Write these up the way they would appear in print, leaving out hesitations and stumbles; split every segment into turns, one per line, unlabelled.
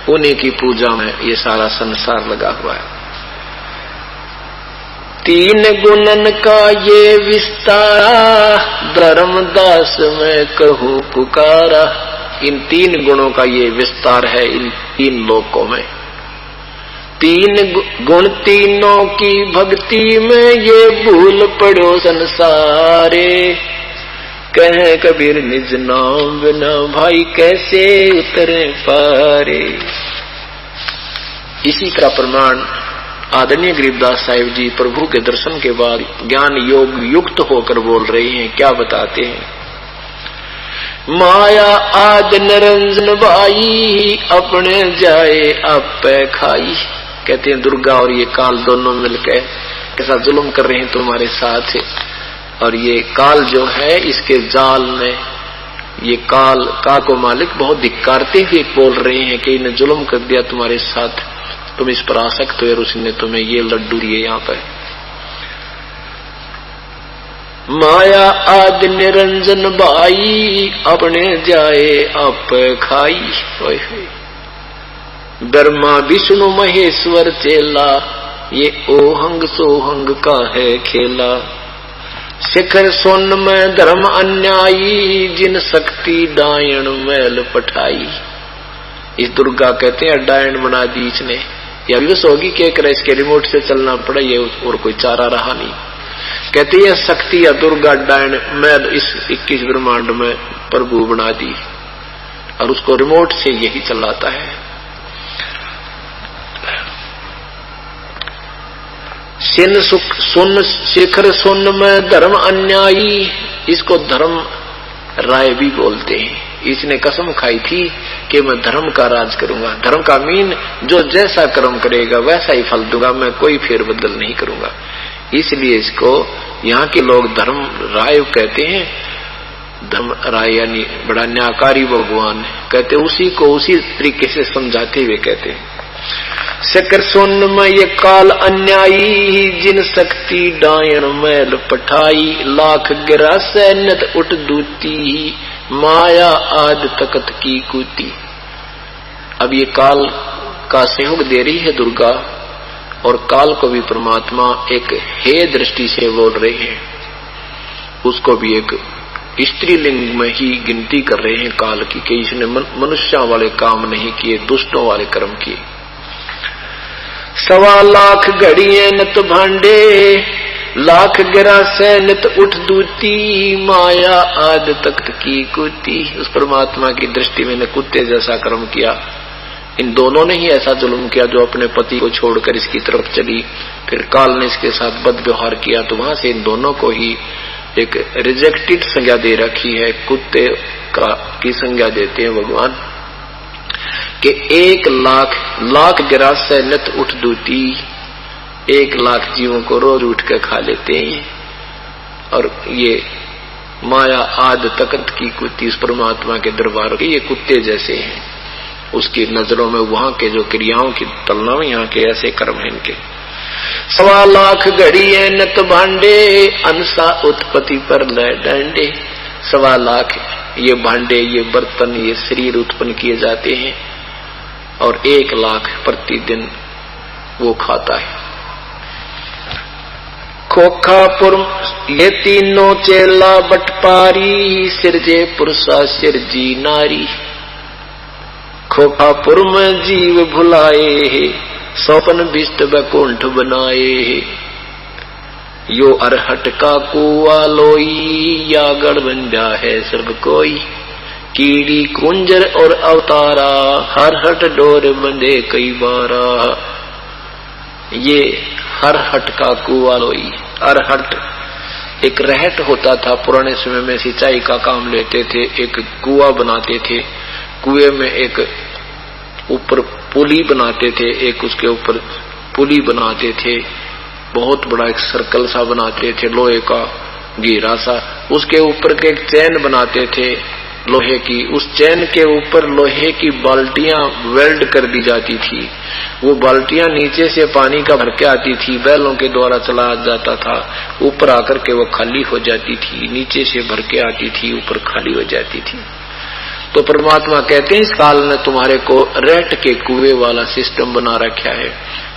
उन्हीं की पूजा में ये सारा संसार लगा हुआ है। तीन गुणन का ये विस्तारा, धर्मदास मैं कहूँ पुकारा। इन तीन गुणों का ये विस्तार है इन तीन लोकों में। तीन गुण तीनों की भक्ति में ये भूल पड़ो संसारे। कहे कबीर निज नाम बिना भाई कैसे उतरे पारे। इसी का प्रमाण आदरणीय गरीबदास साहिब जी प्रभु के दर्शन के बाद ज्ञान योग युक्त होकर बोल रहे हैं। क्या बताते हैं? माया आद निरंजन बाई, अपने जाए आप खाई। कहते हैं दुर्गा और ये काल दोनों मिलकर कैसा जुल्म कर रहे हैं तुम्हारे साथ। और ये काल जो है इसके जाल में ये काल का को मालिक बहुत धिक्कारते हुए बोल रहे हैं कि इन्हें जुल्म कर दिया तुम्हारे साथ, तुम इस पर आसक्त हो और उसने तुम्हें ये लड्डू दिए। यहाँ पर माया आदि निरंजन बाई, अपने जाए आप खाई। ब्रह्मा विष्णु महेश्वर चेला, ये ओहंग सोहंग का है खेला। शिखर सोन में धर्म अन्यायी, जिन शक्ति डायन मैल पठाई। इस दुर्गा कहते हैं डायन बना दी इसने। या विवश होगी कि एक इसके रिमोट से चलना पड़ा, ये और कोई चारा रहा नहीं। कहते हैं शक्ति या दुर्गा डायन मैल इस 21 ब्रह्मांड में प्रभु बना दी और उसको रिमोट से यही चलाता है। सुन शिखर सुन में धर्म अन्यायी, इसको धर्म राय भी बोलते हैं। इसने कसम खाई थी कि मैं धर्म का राज करूंगा। धर्म का मीन जो जैसा कर्म करेगा वैसा ही फल दूंगा, मैं कोई फेरबदल नहीं करूंगा। इसलिए इसको यहाँ के लोग धर्म राय कहते हैं। धर्म राय यानी बड़ा न्यायकारी भगवान कहते, उसी को उसी तरीके से समझाते हुए कहते हैं। शिखर सोन में ये काल अन्यायी, जिन शक्ति डायन मैल पठाई। लाख गिरा सैन्यत उठ दूती, माया आद तकत की कूती। अब ये काल का सहयोग दे रही है दुर्गा, और काल को भी परमात्मा एक हे दृष्टि से बोल रहे हैं। उसको भी एक स्त्रीलिंग में ही गिनती कर रहे हैं काल की, कि इसने मनुष्यों वाले काम नहीं किए, दुष्टों वाले कर्म किए। 1.25 लाख घड़िए नत भांडे, लाख गिरा से नित उठ दूती। माया आद तख्त की कूती। उस परमात्मा की दृष्टि में ने कुत्ते जैसा कर्म किया। इन दोनों ने ही ऐसा जुल्म किया जो अपने पति को छोड़कर इसकी तरफ चली। फिर काल ने इसके साथ बद व्यवहार किया, तो वहां से इन दोनों को ही एक रिजेक्टेड संज्ञा दे रखी है। कुत्ते की संज्ञा देते हैं भगवान कि 1 लाख गिरा से नित उठ दूती। 1 लाख जीवों को रोज उठ कर खा लेते हैं। और ये माया आद तकत की कुत्ती, इस परमात्मा के दरबार के ये कुत्ते जैसे हैं। उसकी नजरों में वहां के जो क्रियाओं की तुलना में यहाँ के ऐसे कर्म हैं इनके। 1.25 लाख घड़िए नत भांडे, अंसा उत्पत्ति पर ले डंडे। 1.25 लाख ये भांडे, ये बर्तन, ये शरीर उत्पन्न किए जाते हैं, और 1 लाख प्रतिदिन वो खाता है। खोखापुर ये तीनों चेला बटपारी, सिरजे पुरुषा सिरजी नारी। खोखापुर में जीव भुलाए, सौपन बिष्ट बैकुंठ बनाए। यो अरहट का कुआ लोई, या गढ़ बंजा है सब कोई। कीड़ी कुंजर और अवतारा, हर हट डोर बंधे कई बारा। ये हर हट का कुआ लोई। अरहट एक रहट होता था, पुराने समय में सिंचाई का काम लेते थे। एक कुआ बनाते थे, कुएं में एक ऊपर पुली बनाते थे, एक उसके ऊपर पुली बनाते थे। बहुत बड़ा एक सर्कल सा बनाते थे, लोहे का घेरा सा। उसके ऊपर के एक चैन बनाते थे लोहे की। उस चैन के ऊपर लोहे की बाल्टियां वेल्ड कर दी जाती थी। वो बाल्टियां नीचे से पानी का भर के आती थी, बैलों के द्वारा चलाया जाता था। ऊपर आकर के वो खाली हो जाती थी, नीचे से भर के आती थी, ऊपर खाली हो जाती थी। तो परमात्मा कहते हैं इस काल ने तुम्हारे को रेट के कुएं वाला सिस्टम बना रखा है।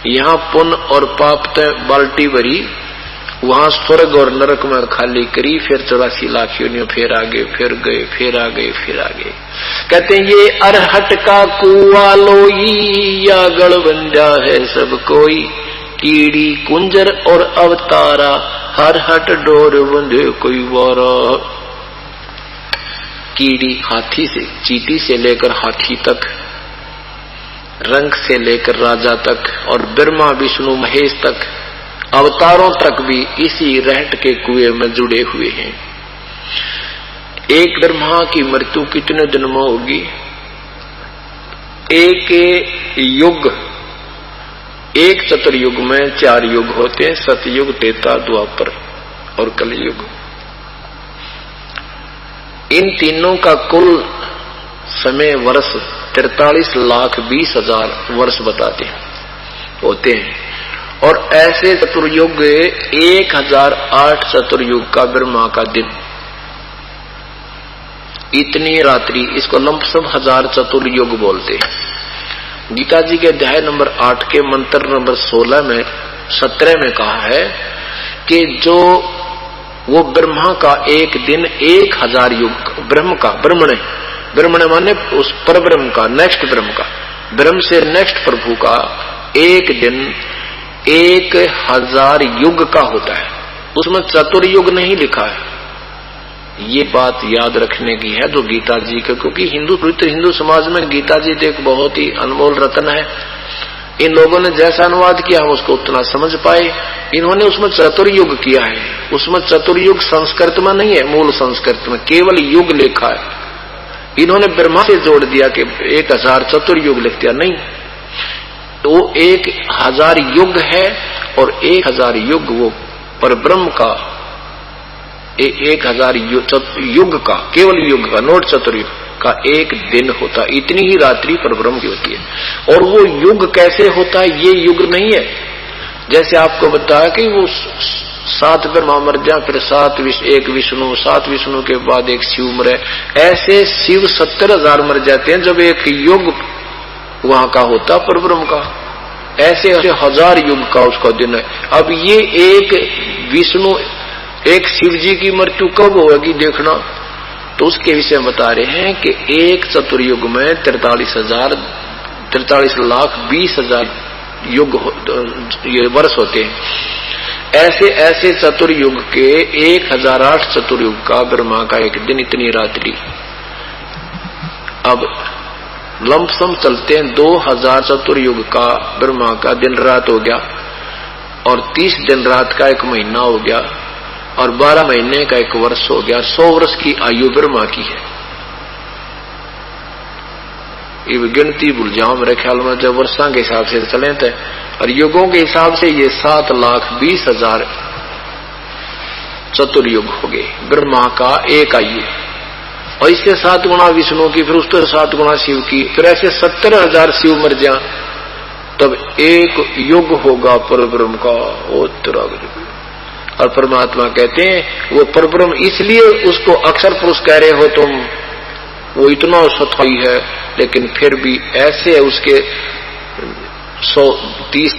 यहाँ पुण्य और पाप ते बाल्टी भरी, वहां स्वर्ग और नरक में खाली करी, फिर 84 लाख योनियों, फिर आगे, फिर गए, फिर आगे, फिर आगे। कहते हैं ये अरहट का कुआ लोई, या गढ़बंजा है सब कोई, कीड़ी कुंजर और अवतारा, हर हट डोर बंधे कोई वारा। कीड़ी हाथी से, चींटी से लेकर हाथी तक, रंग से लेकर राजा तक, और ब्रह्मा विष्णु महेश तक, अवतारों तक भी इसी रहट के कुएं में जुड़े हुए हैं। एक ब्रह्मा की मृत्यु कितने दिन में होगी? एक युग, एक चतुर्युग में 4 युग होते हैं, सतयुग, त्रेता, द्वापर और कलयुग। इन तीनों का कुल समय वर्ष 43,20,000 वर्ष बताते हैं, होते हैं। और ऐसे चतुर्युग 1008 चतुर्युग का ब्रह्मा का दिन, इतनी रात्रि, इसको लंपसम 1000 चतुर्युग बोलते हैं। गीता जी के अध्याय नंबर 8 के मंत्र नंबर 16 में 17 में कहा है कि जो वो ब्रह्मा का एक दिन 1000 युग, ब्रह्म का, ब्रह्मण माने उस पर ब्रह्म का, नेक्स्ट ब्रह्म का, ब्रह्म से नेक्स्ट प्रभु का एक दिन 1000 युग का होता है। उसमें चतुर्युग नहीं लिखा है। ये बात याद रखने की है जो गीता जी का, क्योंकि हिंदू समाज में गीता जी तो एक बहुत ही अनमोल रत्न है। इन लोगों ने जैसा अनुवाद किया हम उसको उतना समझ पाए। इन्होंने उसमें चतुर्युग किया है, उसमें चतुर्युग संस्कृत में नहीं है, मूल संस्कृत में केवल युग लिखा है। इन्होंने ब्रह्मा से जोड़ दिया कि 1000 चतुर्युग लिख दिया, नहीं, तो 1000 युग है, और 1000 युग वो परब्रह्म का, 1000 युग का, केवल युग का, नोट चतुर्युग का एक दिन होता। इतनी ही रात्रि परब्रह्म की होती है। और वो युग कैसे होता है? ये युग नहीं है जैसे आपको बताया कि वो 7 ब्रह्मा मर जाए, फिर 1 विष्णु, 7 विष्णु के बाद 1 शिव मरे, ऐसे शिव 70,000 मर जाते हैं जब एक युग वहां का होता परब्रह्म का। ऐसे 1000 युग का उसका दिन है। अब ये एक विष्णु, एक शिव जी की मृत्यु कब होगी देखना, तो उसके विषय में बता रहे हैं कि एक चतुर्युग में 43,20,000 युग ये वर्ष होते हैं। ऐसे ऐसे चतुर्युग के 1008 चतुर्युग का ब्रह्मा का एक दिन, इतनी रात्रि। अब लंपसम चलते हैं 2000 चतुर्युग का ब्रह्मा का दिन रात हो गया, और 30 दिन रात का 1 महीना हो गया, और 12 महीने का 1 वर्ष हो गया। 100 वर्ष की आयु ब्रह्मा की है। ये गिनती भूल जाओ मेरे ख्याल में, जब वर्षों के हिसाब से चले थे, और युगों के हिसाब से ये 7,20,000 चतुर्युग हो गए ब्रह्मा का एक आयु। और इससे 7 गुना विष्णु की, फिर उससे 7 गुना शिव की, फिर ऐसे 70,000 शिव मर जा, तब एक युग होगा परब्रह्म का। और परमात्मा कहते हैं वो परब्रह्म, इसलिए उसको अक्षर पुरुष कह रहे हो तुम, वो इतना सथाई है, लेकिन फिर भी ऐसे उसके 30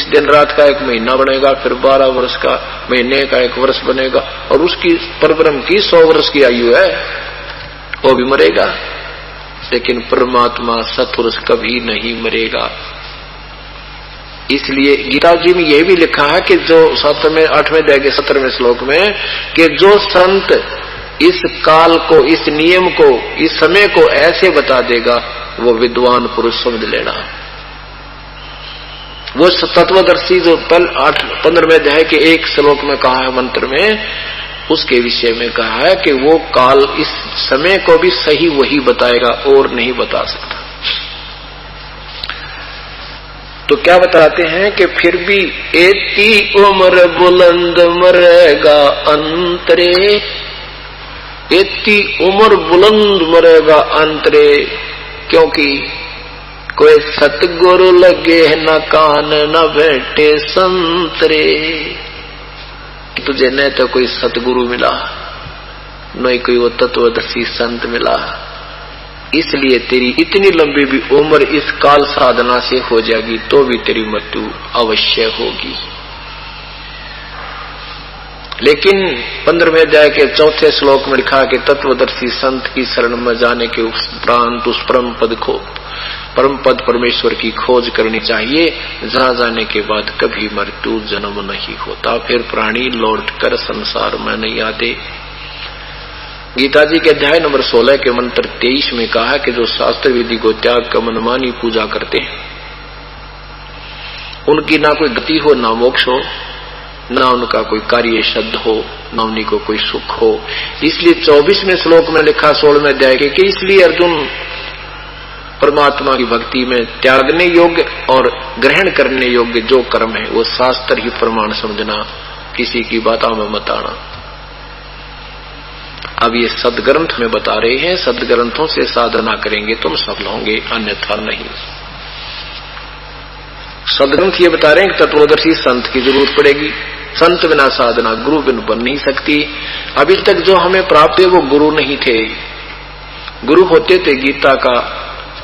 दिन रात का 1 महीना बनेगा, फिर 12 वर्ष का महीने का 1 वर्ष बनेगा, और उसकी परब्रह्म की 100 वर्ष की आयु है, वो भी मरेगा। लेकिन परमात्मा सत्पुरुष कभी नहीं मरेगा। इसलिए गीता जी में यह भी लिखा है कि जो 7वें 8वें अध्याय के 17वें श्लोक में, कि जो संत इस काल को, इस नियम को, इस समय को ऐसे बता देगा, वो विद्वान पुरुष समझ लेना। वो तत्वदर्शी जो 15वें अध्याय के 1 श्लोक में कहा है मंत्र में, उसके विषय में कहा है कि वो काल इस समय को भी सही वही बताएगा और नहीं बता सकता। तो क्या बताते हैं कि फिर भी एती उम्र बुलंद मरेगा अंतरे, एती उम्र बुलंद मरेगा अंतरे, क्योंकि कोई सतगुरु लगे न कान न बैठे संतरे। तुझे न तो कोई सतगुरु मिला, न कोई वो तत्वदर्शी संत मिला, इसलिए तेरी इतनी लंबी भी उम्र इस काल साधना से हो जाएगी तो भी तेरी मृत्यु अवश्य होगी। लेकिन 15वें अध्याय के 4थे श्लोक में लिखा कि तत्वदर्शी संत की शरण में जाने के उपरांत उस परम पद परमेश्वर की खोज करनी चाहिए, जहां जाने के बाद कभी मृत्यु जन्म नहीं होता, फिर प्राणी लौटकर संसार में नहीं आते। गीता जी के अध्याय नंबर 16 के मंत्र 23 में कहा कि जो शास्त्र विधि को त्याग कर मनमानी पूजा करते हैं उनकी ना कोई गति हो, ना मोक्ष हो, ना उनका कोई कार्य सिद्ध हो, ना उन्हीं को कोई सुख हो। इसलिए 24वें श्लोक में लिखा 16वें अध्याय के कि इसलिए अर्जुन परमात्मा की भक्ति में त्यागने योग्य और ग्रहण करने योग्य जो कर्म है वो शास्त्र ही प्रमाण समझना, किसी की बातों में मत आना। अब ये सदग्रंथ में बता रहे हैं, सदग्रंथों से साधना करेंगे तुम सफल होंगे, अन्यथा नहीं। सदग्रंथ ये बता रहे हैं कि तत्वदर्शी संत की जरूरत पड़ेगी, संत बिना साधना गुरु बिन बन नहीं सकती। अभी तक जो हमें प्राप्त है वो गुरु नहीं थे। गुरु होते थे गीता का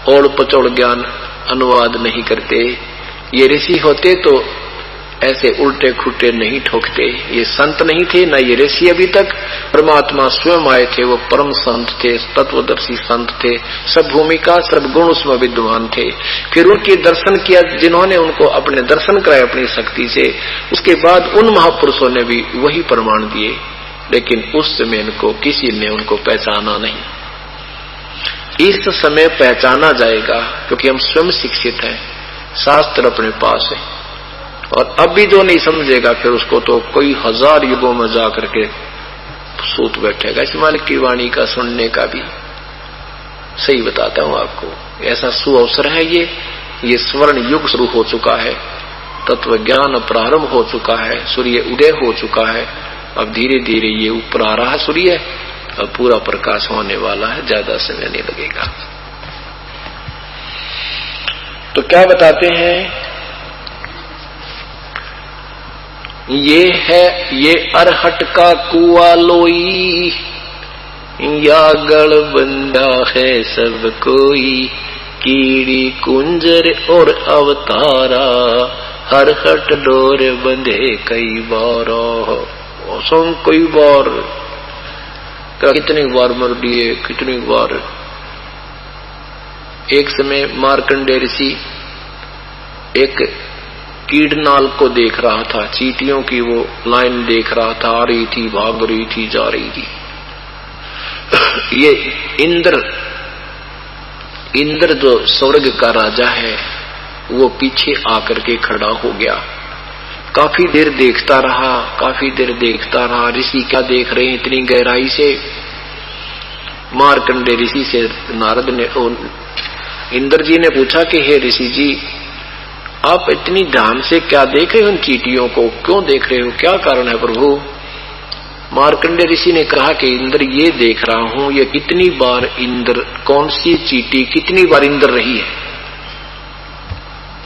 ओड़ पचोड़ ज्ञान अनुवाद नहीं करते, ये ऋषि होते तो ऐसे उल्टे खुट्टे नहीं ठोकते। ये संत नहीं थे, न ये ऋषि अभी तक, परमात्मा स्वयं आए थे, वो परम संत थे, तत्वदर्शी संत थे, सब भूमिका सब गुण उसमें विद्वान थे। फिर उनके दर्शन किया जिन्होंने उनको अपने दर्शन कराए अपनी शक्ति से, उसके बाद उन महापुरुषों ने भी वही प्रमाण दिए, लेकिन उस समय इनको किसी ने उनको पहचाना नहीं। इस समय पहचाना जाएगा क्योंकि हम स्वयं शिक्षित हैं, शास्त्र अपने पास है, और अब भी जो नहीं समझेगा फिर उसको तो कोई 1000 युगों में जाकर के सूत बैठेगा। इस मालिक की वाणी का सुनने का भी सही बताता हूं आपको, ऐसा सुअवसर है। ये स्वर्ण युग शुरू हो चुका है, तत्व ज्ञान प्रारंभ हो चुका है, सूर्य उदय हो चुका है। अब धीरे धीरे ये ऊपर आ रहा है सूर्य, अब पूरा प्रकाश होने वाला है, ज्यादा समय नहीं लगेगा। तो क्या बताते हैं, ये है ये अरहट का कुआ लोई, या गढ़ बंदा है सब कोई, कीड़ी कुंजर और अवतारा, हरहट डोर बंधे कई बार। कई बार कितनी बार मर दिए, कितनी बार। एक समय मार्कंडेय ऋषि एक कीड़नाल को देख रहा था, चींटियों की वो लाइन देख रहा था, आ रही थी, भाग रही थी, जा रही थी। ये इंद्र जो स्वर्ग का राजा है वो पीछे आकर के खड़ा हो गया, काफी देर देखता रहा। ऋषि क्या देख रहे हैं इतनी गहराई से। मार्कंडेय ऋषि से नारद ने इंद्र जी ने पूछा कि हे ऋषि जी, आप इतनी ध्यान से क्या देख रहे हो, उन चींटियों को क्यों देख रहे हो, क्या कारण है प्रभु। मार्कंडेय ऋषि ने कहा कि इंद्र ये देख रहा हूं ये कितनी बार इंद्र, कौन सी चींटी कितनी बार इंद्र रही है।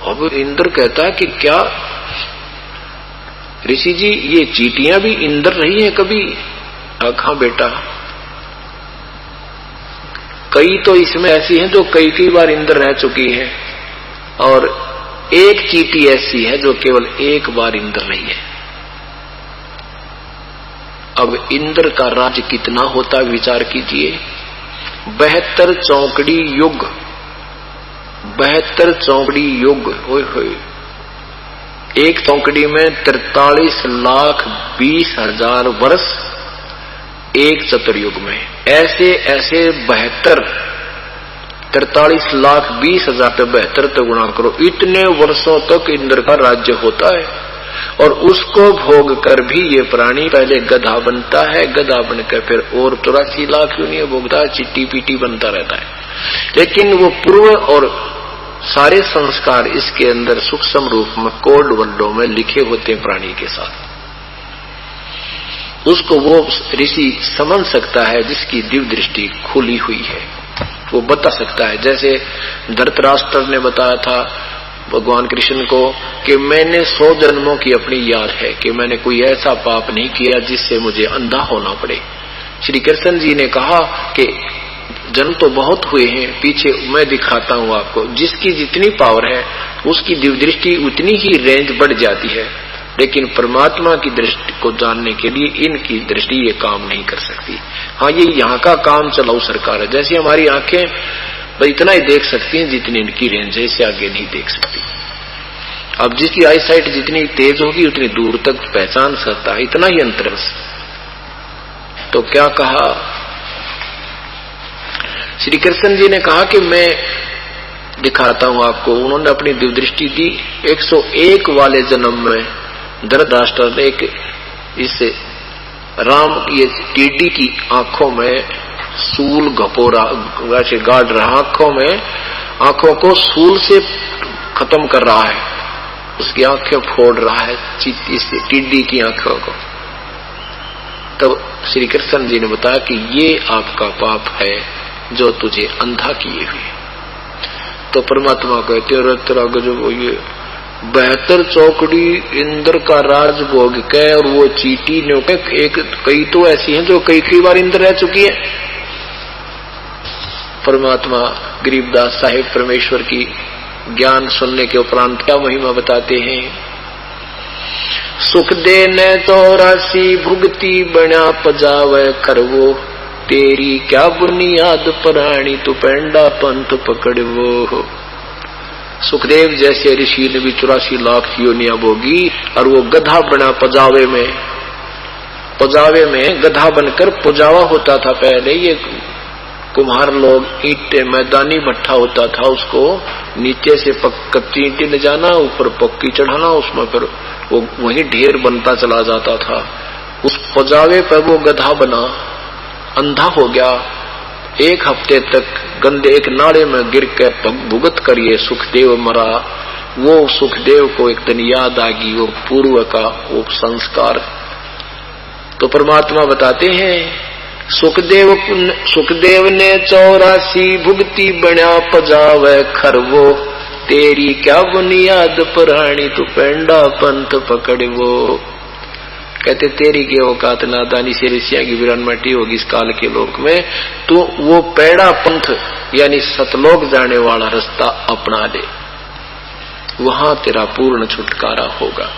अब इंद्र कहता है कि क्या ऋषि जी ये चींटियां भी इंद्र रही हैं कभी। हाँ बेटा, कई तो इसमें ऐसी हैं जो कई बार इंद्र रह चुकी है, और एक चींटी ऐसी है जो केवल एक बार इंद्र रही है। अब इंद्र का राज्य कितना होता विचार कीजिए। 72 चौकड़ी युग, 72 चौकड़ी युग, ओए होए। एक चौकड़ी में 43,20,000 वर्ष एक चतुर्युग में, ऐसे 43,20,000 पे 72 तो गुणा करो, इतने वर्षों तक इंद्र का राज्य होता है। और उसको भोग कर भी ये प्राणी पहले गधा बनता है, गधा बनकर फिर और 84 लाख क्यों नहीं भोगता, चिट्टी पीटी बनता रहता है। लेकिन वो पूर्व और सारे संस्कार इसके अंदर सूक्ष्म रूप में कोड वर्डों में लिखे होते हैं प्राणी के साथ। उसको वो ऋषि समझ सकता है जिसकी दिव्य दृष्टि खुली हुई है, वो बता सकता है। जैसे धृतराष्ट्र ने बताया था भगवान कृष्ण को कि मैंने 100 जन्मों की अपनी याद है कि मैंने कोई ऐसा पाप नहीं किया जिससे मुझे अंधा होना पड़े। श्री कृष्ण जी ने कहा कि जन्म तो बहुत हुए हैं पीछे, मैं दिखाता हूं आपको। जिसकी जितनी पावर है उसकी दिव्य दृष्टि उतनी ही रेंज बढ़ जाती है, लेकिन परमात्मा की दृष्टि को जानने के लिए इनकी दृष्टि ये काम नहीं कर सकती। हाँ, ये यहाँ का काम चलाऊ सरकार है। जैसे हमारी आंखें बस इतना ही देख सकती हैं जितनी इनकी रेंज है, इससे आगे नहीं देख सकती। अब जिसकी आई साइट जितनी तेज होगी उतनी दूर तक पहचान सकता है, इतना ही अंतर। तो क्या कहा श्री कृष्ण जी ने, कहा कि मैं दिखाता हूं आपको। उन्होंने अपनी दिव्य दृष्टि दी। 101 वाले जन्म में धृतराष्ट्र ने एक इस राम ये टिड्डी की आंखों में सूल घपोरा वैसे गाड़ रहा, आंखों को सूल से खत्म कर रहा है, उसकी आंखें फोड़ रहा है इस टिड्डी की आंखों को। तब श्री कृष्ण जी ने बताया कि ये आपका पाप है जो तुझे अंधा किए हुए। तो परमात्मा कहते हो तेरा गजब, ये 72 चौकड़ी इंद्र का राज भोग के और वो चीटी ने एक कई तो ऐसी हैं जो कई बार इंद्र रह चुकी है। परमात्मा गरीबदास साहिब परमेश्वर की ज्ञान सुनने के उपरांत क्या महिमा बताते हैं। सुख दे न 84 भुगती बना पजावे खरवो, तेरी क्या बुनियाद प्राणी तू पेंडा पंथ पकड़वो। सुखदेव जैसे ऋषि ने भी 84 लाख योनियां भोगी और वो गधा बना पजावे में गधा बनकर पुजावा होता था। पहले ये कुम्हार लोग ईंटें, मैदानी भट्ठा होता था, उसको नीचे से कच्ची ईंटें ले जाना, ऊपर पक्की चढ़ाना, उसमें फिर वो वही ढेर बनता चला जाता था। उस पजावे पर वो गधा बना, अंधा हो गया। 1 हफ्ते तक गंदे एक नाले में गिर के भुगत कर ये सुखदेव मरा। वो सुखदेव को एक दिन याद आ गई वो पूर्व का वो संस्कार। तो परमात्मा बताते हैं सुखदेव ने 84 भुगती बना पजावे खरवो, तेरी क्या बुनियाद प्राणी तू पेंडा पंथ पकड़वो। कहते तेरी की औकात नादानी से ऋषिया की वीरान मटी होगी इस काल के लोक में, तो वो पेड़ा पंथ यानी सतलोक जाने वाला रास्ता अपना ले, वहां तेरा पूर्ण छुटकारा होगा।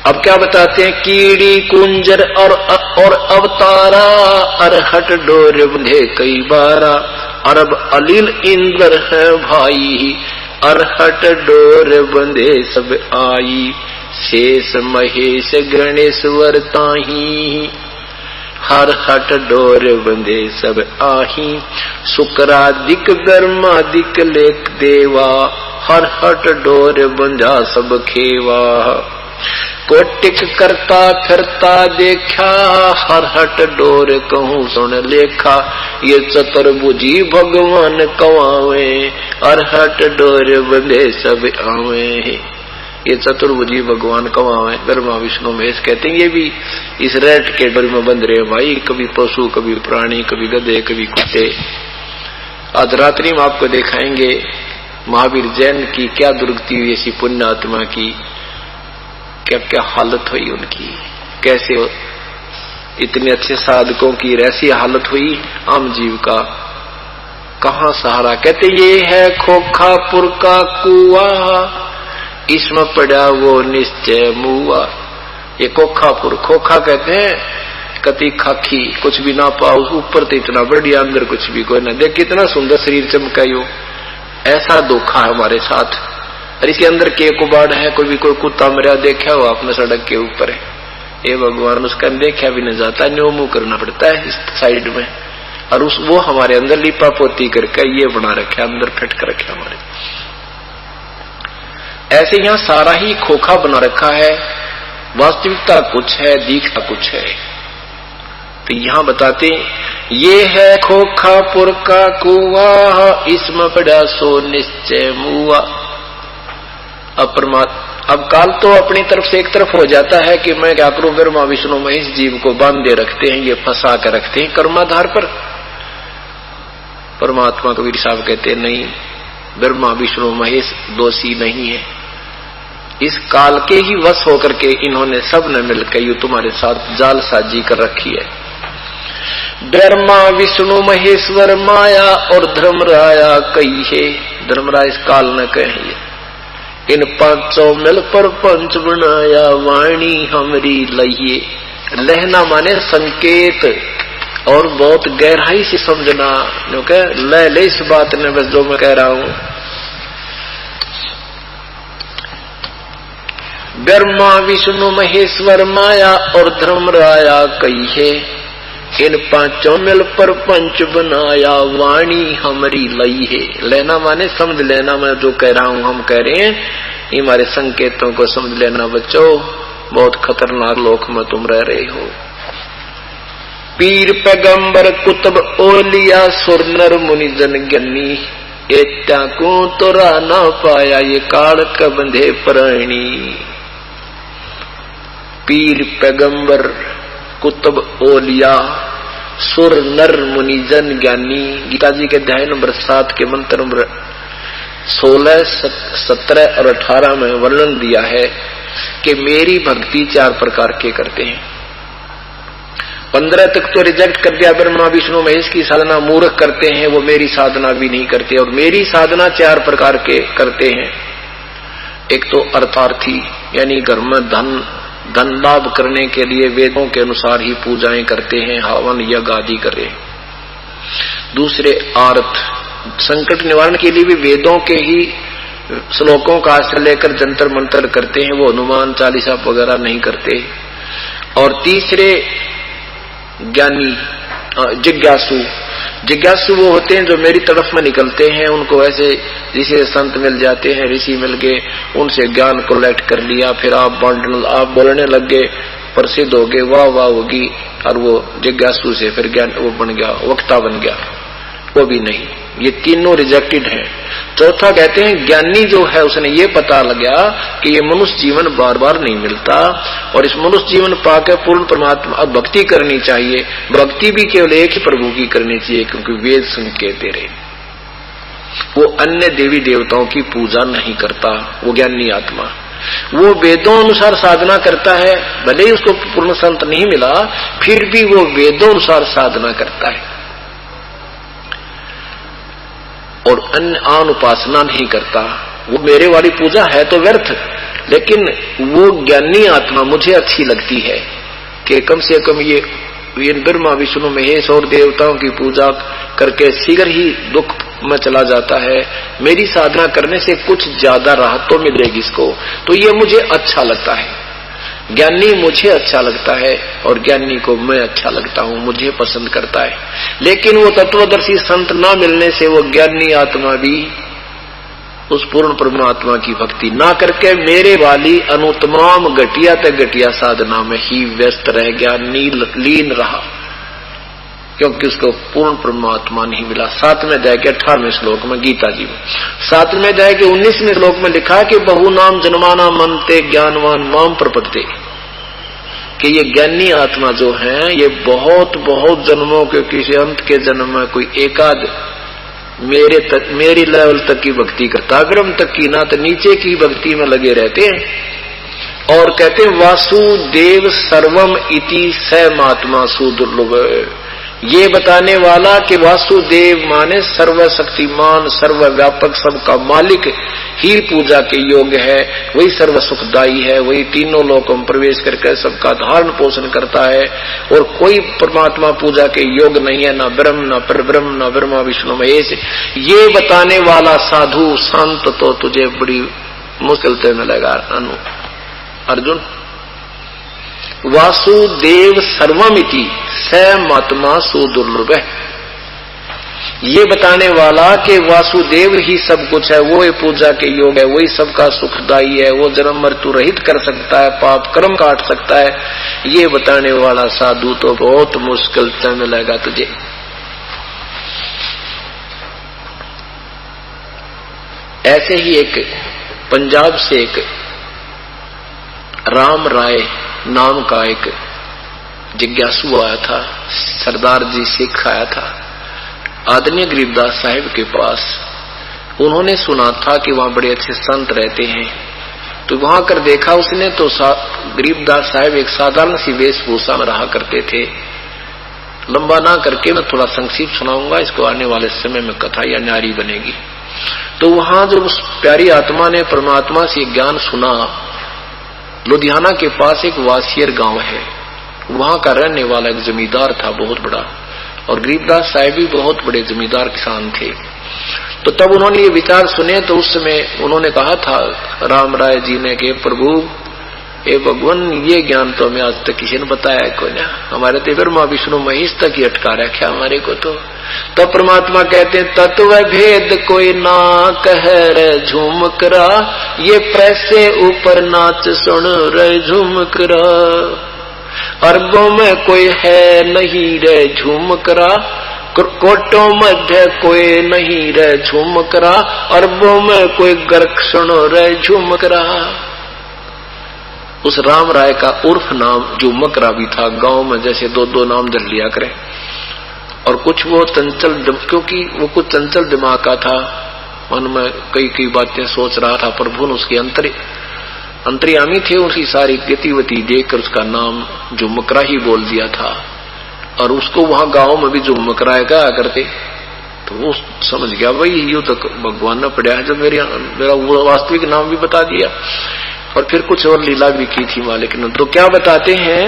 अब क्या बताते हैं, कीड़ी कुंजर और अवतारा, अरहट डोर बंधे कई बारा, अरब अलील इंद्र है भाई, अरहट डोर बंधे सब आई, शेष महेश गणेश वरताही, हर हट डोर बंधे सब आही, शुक्रादिक ब्रह्मादिक लेख देवा, हर हट डोर बंधा सब खेवा, कोटिक करता फिरता देखा, हर हट डोर कहूं सुन लेखा, ये चतुर्भुजी भगवान कवावे, हर हट डोर बंधे सब आवे। ये चतुर्भुजी भगवान कवावे, ब्रह्मा विष्णु महेश कहते हैं। ये भी इस रेट के डोर में बंध रहे भाई, कभी पशु कभी प्राणी, कभी गधे कभी कुत्ते। आज रात्रि में आपको दिखाएंगे महावीर जैन की क्या दुर्गति हुई, ऐसी पुण्य आत्मा की क्या क्या हालत हुई उनकी, कैसे इतने अच्छे साधकों की ऐसी हालत हुई, आम जीव का कहां सहारा। कहते ये है खोखापुर का कुआ, इसमें पड़ा वो निश्चय मुआ। ये खोखापुर, खोखा कहते हैं कति खाखी, कुछ भी ना पाओ, ऊपर तो इतना बढ़िया, अंदर कुछ भी कोई ना देख, कितना सुंदर शरीर चमकायो। ऐसा धोखा है हमारे साथ। और इसके अंदर के कुबाड़ है, कोई भी कोई कुत्ता मरा देखा हो आपने सड़क के ऊपर है, ये भगवान उसका देखा भी नहीं जाता, न्यो मुंह करना पड़ता है इस साइड में, और वो हमारे अंदर लिपा पोती करके ये बना रखे, अंदर फिट कर रखे हमारे। ऐसे यहाँ सारा ही खोखा बना रखा है, वास्तविकता कुछ है, दीखता कुछ है। तो यहाँ बताते ये है खोखापुर का कुआ, इसमें पड़ा सो निश्चय मुआ। अब काल तो अपनी तरफ से एक तरफ हो जाता है कि मैं क्या करूं, ब्रह्मा विष्णु महेश जीव को बांधे रखते हैं, ये फंसा कर रखते हैं कर्माधार पर। परमात्मा कबीर साहब कहते नहीं, ब्रह्मा विष्णु महेश दोषी नहीं है। इस काल के ही वश होकर के इन्होंने सब ने मिलकर ये तुम्हारे साथ जालसाजी कर रखी है। ब्रह्मा विष्णु महेश्वर माया और धर्मराया कही है। धर्मराय इस काल न कहिए, इन पांचों मिल पर पंच बनाया वाणी हमरी लहिए। लहना माने संकेत और बहुत गहराई से समझना। ले इस बात ने बस जो मैं कह रहा हूं। ब्रह्मा विष्णु महेश्वर माया और धर्मराया कही है, इन पांचों मिल पर पंच बनाया वाणी हमारी लई है। लेना माने समझ लेना, मैं जो कह रहा हूं हम कह रहे हैं, ये हमारे संकेतों को समझ लेना बच्चों। बहुत खतरनाक लोक में तुम रह रहे हो। पीर पैगंबर कुतुब ओलिया सुर नर मुनि जन ज्ञानी, एत्या को तोरा ना पाया ये काल का बंधे प्राणी। पीर पैगंबर कुतुब ओलिया सुर नर मुनि जन ज्ञानी। गीता जी के अध्याय नंबर 7 के मंत्र नंबर 16, 17 और 18 में वर्णन दिया है कि मेरी भक्ति 4 प्रकार के करते हैं। 15 तक तो रिजेक्ट कर दिया। ब्रह्मा विष्णु महेश की साधना मूर्ख करते हैं, वो मेरी साधना भी नहीं करते। और मेरी साधना 4 प्रकार के करते हैं। एक तो अर्थार्थी, यानी घर में धन लाभ करने के लिए वेदों के अनुसार ही पूजाएं करते हैं, हवन यज्ञ आदि करें। दूसरे आर्थ, संकट निवारण के लिए भी वेदों के ही श्लोकों का आश्रय लेकर जंतर मंतर करते हैं, वो हनुमान चालीसा वगैरह नहीं करते। और तीसरे ज्ञानी जिज्ञासु वो होते हैं जो मेरी तरफ में निकलते हैं। उनको ऐसे जिसे संत मिल जाते हैं, ऋषि मिल गए, उनसे ज्ञान कलेक्ट कर लिया, फिर आप बोलने लग गए, प्रसिद्ध हो गए, वाह वाह होगी, और वो जिज्ञासु से फिर ज्ञान वो बन गया, वक्ता बन गया, वो भी नहीं। ये तीनों रिजेक्टेड हैं। चौथा कहते हैं ज्ञानी जो है उसने ये पता लगा कि ये मनुष्य जीवन बार बार नहीं मिलता, और इस मनुष्य जीवन पाकर पूर्ण परमात्मा अब भक्ति करनी चाहिए। भक्ति भी केवल एक ही प्रभु की करनी चाहिए, क्योंकि वेद संकेत दे रहे। वो अन्य देवी देवताओं की पूजा नहीं करता। वो ज्ञानी आत्मा वो वेदों अनुसार साधना करता है, भले ही उसको पूर्ण संत नहीं मिला, फिर भी वो वेदों अनुसार साधना करता है और अन्य आन उपासना नहीं करता। वो मेरे वाली पूजा है तो व्यर्थ, लेकिन वो ज्ञानी आत्मा मुझे अच्छी लगती है कि कम से कम ये ब्रह्मा विष्णु महेश और देवताओं की पूजा करके शीघ्र ही दुख में चला जाता है। मेरी साधना करने से कुछ ज्यादा राहत तो मिलेगी इसको, तो ये मुझे अच्छा लगता है। ज्ञानी मुझे अच्छा लगता है और ज्ञानी को मैं अच्छा लगता हूं, मुझे पसंद करता है। लेकिन वो तत्वदर्शी संत ना मिलने से वो ज्ञानी आत्मा भी उस पूर्ण परमात्मा की भक्ति ना करके मेरे वाली अनुतमाम घटिया तक घटिया साधना में ही व्यस्त रह गया, लीन रहा, क्योंकि उसको पूर्ण परमात्मा नहीं मिला। 7वें अध्याय के 18वें श्लोक में गीता जी में 7वें अध्याय के 19वें श्लोक में लिखा कि बहु नाम जन्माना मनते ज्ञानवान माम प्रपद्यते, कि ये ज्ञानी आत्मा जो है ये बहुत बहुत जन्मों के किसी अंत के जन्म में कोई एकाध मेरी लेवल तक की भक्ति करता, अग्रम तक की ना तो नीचे की भक्ति में लगे रहते हैं। और कहते हैं वासुदेव सर्वम इति स महात्मा सुदुर्लभ, ये बताने वाला कि वासुदेव माने सर्वशक्तिमान सर्वव्यापक सबका मालिक ही पूजा के योग्य है, वही सर्व सुखदायी है, वही तीनों लोकों में प्रवेश करके सबका धारण पोषण करता है। और कोई परमात्मा पूजा के योग्य नहीं है, ना ब्रह्म ना परब्रह्म ना ब्रह्मा विष्णु महेश। ये बताने वाला साधु संत तो तुझे बड़ी मुश्किल से मिलेगा अर्जुन। वासुदेव सर्वमिति स महात्मा सुदुर्लभ, ये बताने वाला कि वासुदेव ही सब कुछ है, वो ही पूजा के योग है, वही सबका सुखदायी है, वो जन्म मृत्यु रहित कर सकता है, पाप कर्म काट सकता है। ये बताने वाला साधु तो बहुत मुश्किल से मिलेगा तुझे। ऐसे ही एक पंजाब से एक राम राय नाम का एक जिज्ञासु आया था, सरदार जी सिख आया था, आदरणीय गरीबदास साहिब के पास। उन्होंने सुना था कि वहां बड़े अच्छे संत रहते हैं, तो वहां कर देखा उसने तो गरीबदास साहिब एक साधारण सी वेशभूषा में रहा करते थे। लंबा ना करके मैं थोड़ा संक्षिप्त सुनाऊंगा, इसको आने वाले समय में कथा या न्यारी बनेगी। तो वहां जब उस प्यारी आत्मा ने परमात्मा से ज्ञान सुना, लुधियाना के पास एक वासियर गांव है, वहां का रहने वाला एक जमींदार था बहुत बड़ा, और गरीबदास साहिब भी बहुत बड़े जमींदार किसान थे। तो तब उन्होंने ये विचार सुने, तो उस समय उन्होंने कहा था राम राय जी ने कि प्रभु हे भगवान, ये ज्ञान तो हमें आज तक किसी ने बताया को ना, हमारे तो ब्रह्मा विष्णु महेश तक ही अटका रखा हमारे को। तो तब परमात्मा कहते हैं तत्व भेद कोई ना कह रे झूमकरा, ये पैसे ऊपर नाच सुन रे झूमकरा, अरबों में कोई है नहीं रे झूमकरा, कोटों मध्य कोई नहीं रे झूमकरा, अरबों में कोई गर्क सुनो रे झूमकरा। उस राम राय का उर्फ नाम झूमकरा भी था। गांव में जैसे दो दो नाम धर लिया करें, और कुछ वो चंचल, क्योंकि वो कुछ चंचल दिमाग का था, मन में कई कई बातें सोच रहा था। प्रभु ने उसके अंतर्यामी थे, उसकी सारी गतिविधि देखकर उसका नाम झुमकरा ही बोल दिया था, और उसको वहां गांव में भी झुमकरा कहा करते। तो वो समझ गया भाई यूं तो भगवान ने पढ़ा है, जब मेरा वो वास्तविक नाम भी बता दिया, और फिर कुछ और लीला भी की थी मालिक ने। तो क्या बताते हैं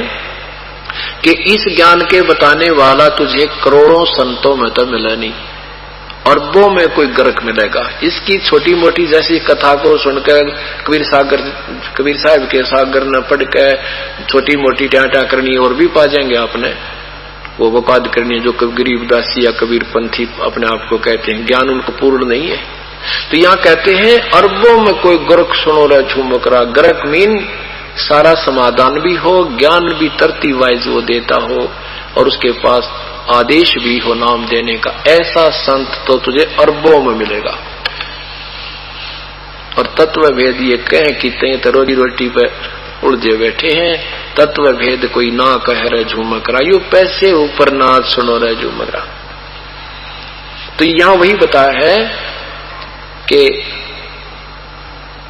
कि इस ज्ञान के बताने वाला तुझे करोड़ों संतों में तो मिला नहीं, अरबों में कोई गर्क मिलेगा। इसकी छोटी मोटी जैसी कथा को सुनकर कबीर साहब के सागर न पढ़कर छोटी मोटी टाटा करनी और भी पा जाएंगे आपने, वो वकाद करनी है जो गरीबदासी या कबीर पंथी अपने आप को कहते हैं, ज्ञान उनको पूर्ण नहीं है। तो यहाँ कहते हैं अरबों में कोई गर्क सुनो रे झूमकरा। गर्क मीन सारा समाधान भी हो, ज्ञान भी तरती वाइज वो देता हो, और उसके पास आदेश भी हो नाम देने का। ऐसा संत तो तुझे अरबों में मिलेगा। और तत्व भेद ये कहें कि ते रोजी रोटी पे उलझे बैठे हैं, तत्व भेद कोई ना कह रहे झूमकरा, यू पैसे ऊपर नाच सुनो रहे झूमकरा। तो यहां वही बताया है कि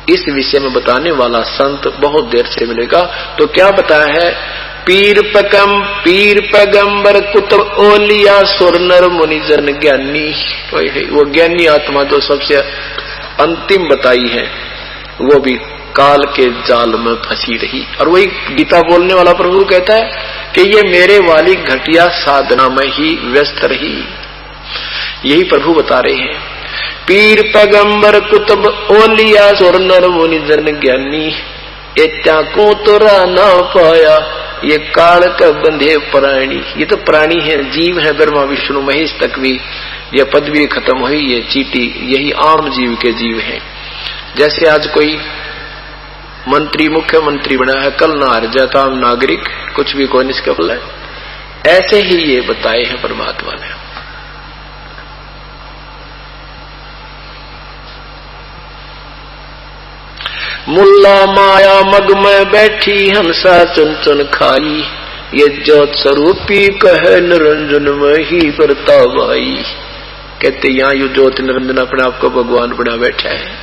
इस विषय में बताने वाला संत बहुत देर से मिलेगा। तो क्या बताया है, पीर पैगंबर कुतुब ओलिया सुर नर मुनि जन ज्ञानी। वो ज्ञानी आत्मा जो सबसे अंतिम बताई है, वो भी काल के जाल में फंसी रही। और वही गीता बोलने वाला प्रभु कहता है कि ये मेरे वाली घटिया साधना में ही व्यस्त रही। यही प्रभु बता रहे हैं, पीर पैगंबर कुतुब ओलिया सुर नर मुनि जन ज्ञानी, इत्या को तोरा ना पाया, ये काल का बंधे प्राणी। ये तो प्राणी है, जीव है, ब्रह्मा विष्णु महेश तक भी यह पदवी खत्म हुई, ये चीटी, यही आम जीव के जीव हैं। जैसे आज कोई मंत्री मुख्यमंत्री बना है, कल ना हार जाता आम नागरिक, कुछ भी कोई निष्कफल है, ऐसे ही ये बताए हैं परमात्मा ने। मुल्ला माया मग में बैठी हंसा चुन चुन खाई, ये ज्योत स्वरूपी कहे निरंजन में ही बरता भाई। कहते यहाँ यू ज्योत निरंजन अपने आप को भगवान बना बैठा है।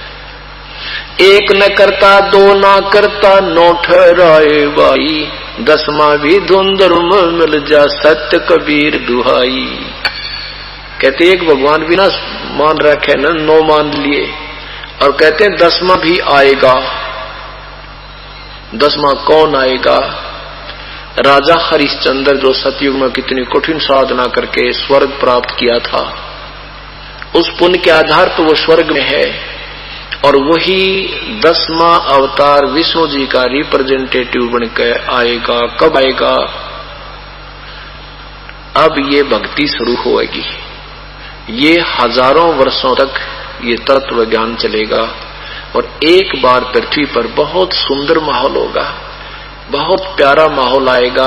एक न करता दो ना करता नौ ठहराए भाई, दसवां भी धुंधर में मिल जा सत्य कबीर दुहाई। कहते एक भगवान भी ना मान रखे न, नौ मान लिए, और कहते हैं दसवां भी आएगा। दसवां कौन आएगा? राजा हरिश्चंद्र जो सतयुग में कितनी कठिन साधना करके स्वर्ग प्राप्त किया था, उस पुण्य के आधार पर वो स्वर्ग में है, और वही 10वां अवतार विष्णु जी का रिप्रेजेंटेटिव बनकर आएगा। कब आएगा? अब ये भक्ति शुरू होगी, ये हजारों वर्षों तक ये तत्व ज्ञान चलेगा, और एक बार पृथ्वी पर बहुत सुंदर माहौल होगा, बहुत प्यारा माहौल आएगा।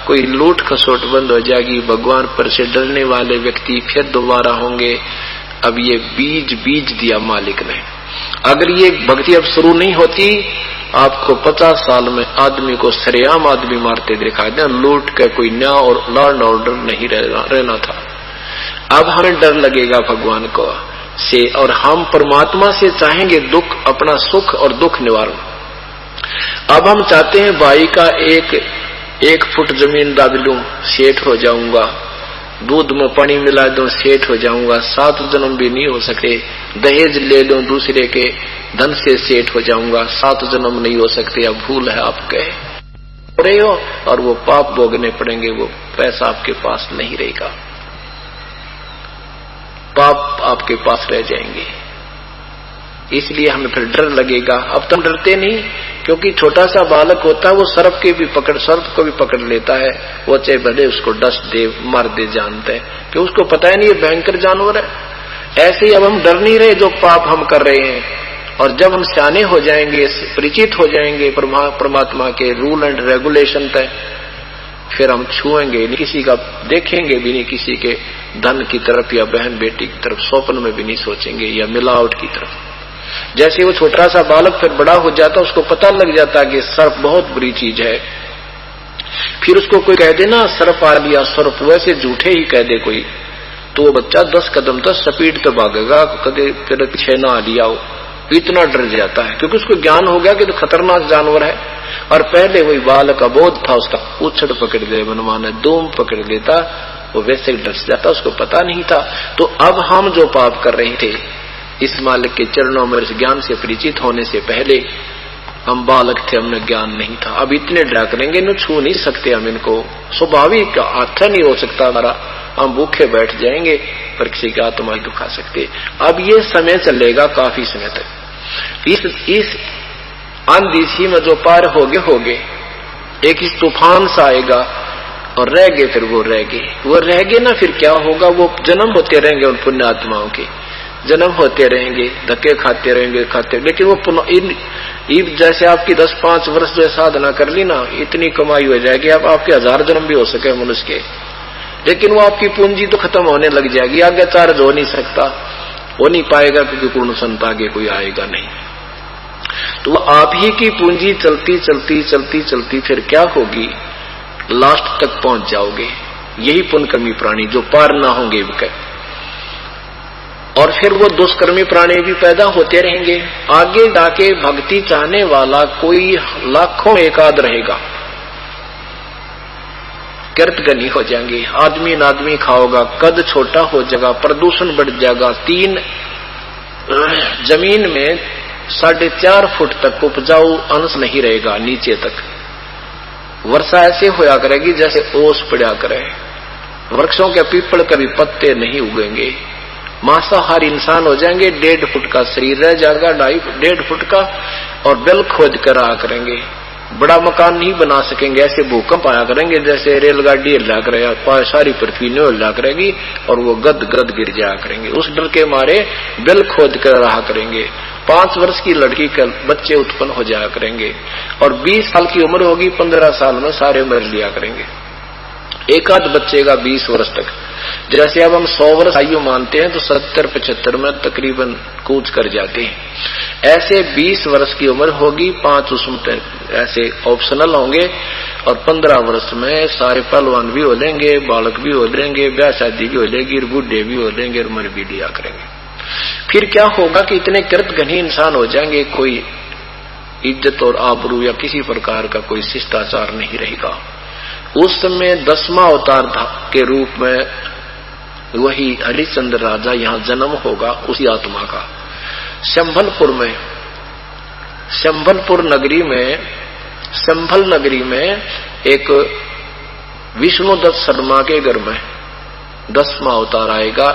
कोई लूट खसोट बंद हो जाएगी, भगवान पर से डरने वाले व्यक्ति फिर दोबारा होंगे। अब ये बीज दिया मालिक ने। अगर ये भक्ति अब शुरू नहीं होती, आपको 50 साल में आदमी को सरेआम आदमी मारते देखा, लूट का कोई न्याय और लॉ एंड ऑर्डर नहीं रहना था। अब हमें डर लगेगा भगवान को से, और हम परमात्मा से चाहेंगे दुख, अपना सुख और दुख निवारण। अब हम चाहते हैं भाई का एक फुट जमीन दाब लूं, सेठ हो जाऊंगा, दूध में पानी मिला दूं, सेठ हो जाऊंगा, 7 जन्म भी नहीं हो सके, दहेज ले लूं दूसरे के धन से, सेठ हो जाऊंगा, 7 जन्म नहीं हो सकते, अब भूल है आप कहे रहे हो, और वो पाप भोगने पड़ेंगे, वो पैसा आपके पास नहीं रहेगा, पाप आपके पास रह जाएंगे। इसलिए हमें फिर डर लगेगा। अब तो डरते नहीं, क्योंकि छोटा सा बालक होता है वो सर्प को भी पकड़ लेता है, वो चाहे भले उसको डस दे, मार दे, जानता है कि उसको पता है नहीं ये भयंकर जानवर है। ऐसे ही अब हम डर नहीं रहे जो पाप हम कर रहे हैं, और जब हम सियाने हो जाएंगे, परिचित हो जाएंगे परमात्मा के रूल एंड रेगुलेशन तय, फिर हम छुएंगे नहीं किसी का, देखेंगे भी नहीं किसी के धन की तरफ या बहन बेटी की तरफ, स्वप्न में भी नहीं सोचेंगे, या मिलावट की तरफ। जैसे वो छोटा सा बालक फिर बड़ा हो जाता, उसको पता लग जाता कि सर्प बहुत बुरी चीज है, फिर उसको कोई कह दे ना सर्प आ लिया, सर्प वैसे झूठे ही कह दे कोई, तो वो बच्चा 10 कदम तक स्पीड पे भागेगा, कदे फिर पीछे ना आ लिया हो, इतना डर जाता है, क्योंकि उसको ज्ञान हो गया कि तो खतरनाक जानवर है। और पहले वही बालक अबोध था, उसका उछड़ पकड़ दे, मनमाना दूम पकड़ लेता, वो वैसे डर जाता, उसको पता नहीं था। तो अब हम जो पाप कर रहे थे, इस मालिक के चरणों में इस ज्ञान से परिचित होने से पहले हम बालक थे, हमने ज्ञान नहीं था। अब इतने डरा करेंगे, इन्हें छू नहीं सकते हम, इनको स्वाभाविक आत्मा नहीं हो सकता हमारा, हम भूखे बैठ जाएंगे पर किसी की आत्मा नहीं दुखा सकते। अब ये समय चलेगा काफी समय तक। इस आंधी में जो पार होगे, एक इस तूफान सा आएगा और रह गए, फिर वो रह गए ना, फिर क्या होगा, वो जन्म होते रहेंगे, उन पुण्य आत्माओं के जन्म होते रहेंगे, धक्के खाते रहेंगे, लेकिन वो पुनः जैसे आपकी 10-5 वर्ष जो साधना कर ली ना, इतनी कमाई हो जाएगी, अब आपके 1000 जन्म भी हो सके मनुष्य के, लेकिन वो आपकी पूंजी तो खत्म होने लग जाएगी, आगे चार्ज हो नहीं सकता, हो नहीं पाएगा, क्योंकि पूर्ण संत आगे कोई आएगा नहीं। तो वो आप ही की पूंजी चलती फिर क्या होगी, लास्ट तक पहुंच जाओगे। यही पुण्यकर्मी प्राणी जो पार ना होंगे और फिर वो दुष्कर्मी प्राणी भी पैदा होते रहेंगे। आगे जाके भक्ति चाहने वाला कोई लाखों एकाद रहेगा, कृतगनी हो जाएंगे, आदमी नादमी खाओगा, कद छोटा हो जाएगा, प्रदूषण बढ़ जाएगा, 3 जमीन में 4.5 फुट तक उपजाऊ अंश नहीं रहेगा, नीचे तक वर्षा ऐसे होया करेगी जैसे ओस पड़ा करे, वृक्षों के पीपल कभी पत्ते नहीं उगेंगे, मांसाहारी इंसान हो जाएंगे, 1.5 फुट का शरीर रह जाएगा, 1.5 फुट का, और बिल खोद कर आ करेंगे, बड़ा मकान नहीं बना सकेंगे, ऐसे भूकंप आया करेंगे जैसे रेलगाड़ी हिला करेगा, सारी पृथ्वी ने हिला करेगी और वो गद गिर जाया करेंगे। उस डर के मारे बिल खोद कर रहा करेंगे। 5 वर्ष की लड़की के बच्चे उत्पन्न हो जाया करेंगे, और 20 साल की उम्र होगी, 15 साल में सारे मर लिया करेंगे, एक आध बच्चे का 20 वर्ष तक। जैसे अब हम 100 वर्ष आयु मानते हैं तो 70-75 में तकरीबन कूच कर जाते हैं। ऐसे 20 वर्ष की उम्र होगी, 5 उसमें ऐसे ऑप्शनल होंगे, और 15 वर्ष में सारे पहलवान भी हो लेंगे, बालक भी हो लेंगे, ब्याह शादी भी हो लेगी, बूढ़े भी हो लेंगे, और मर भी लिया करेंगे। फिर क्या होगा कि इतने कृतघ्नी इंसान हो जाएंगे, कोई इज्जत और आबरू या किसी प्रकार का कोई शिष्टाचार नहीं रहेगा। उस समय 10वां अवतार के रूप में वही हरिश्चंद्र राजा यहाँ जन्म होगा, उसी आत्मा का। संभल नगरी में एक विष्णुदत्त शर्मा के घर में 10वां अवतार आएगा,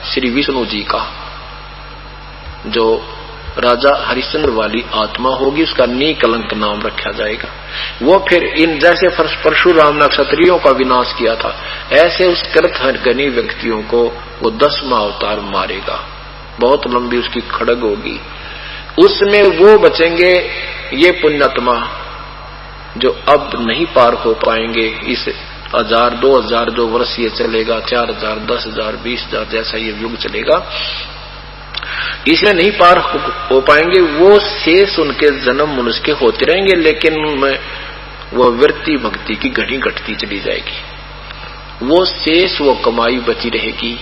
श्री विष्णु जी का, जो राजा हरिश्चंद्र वाली आत्मा होगी, उसका नीकलंक नाम रखा जाएगा। वो फिर इन जैसे परशुराम ने क्षत्रियों का विनाश किया था, ऐसे उस कृतघ्नी व्यक्तियों को वो 10वां अवतार मारेगा। बहुत लंबी उसकी खड़ग होगी, उसमें वो बचेंगे ये पुण्यात्मा जो अब नहीं पार हो पाएंगे। इस 1000-2000 जो वर्ष ये चलेगा, 4000, 10,000, 20,000 जैसा ये युग चलेगा, इसमें नहीं पार हो पाएंगे। वो शेष उनके जन्म मनुष्य के होते रहेंगे, लेकिन उनमें वो वृत्ति भक्ति की घड़ी घटती चली जाएगी। वो शेष वो कमाई बची रहेगी,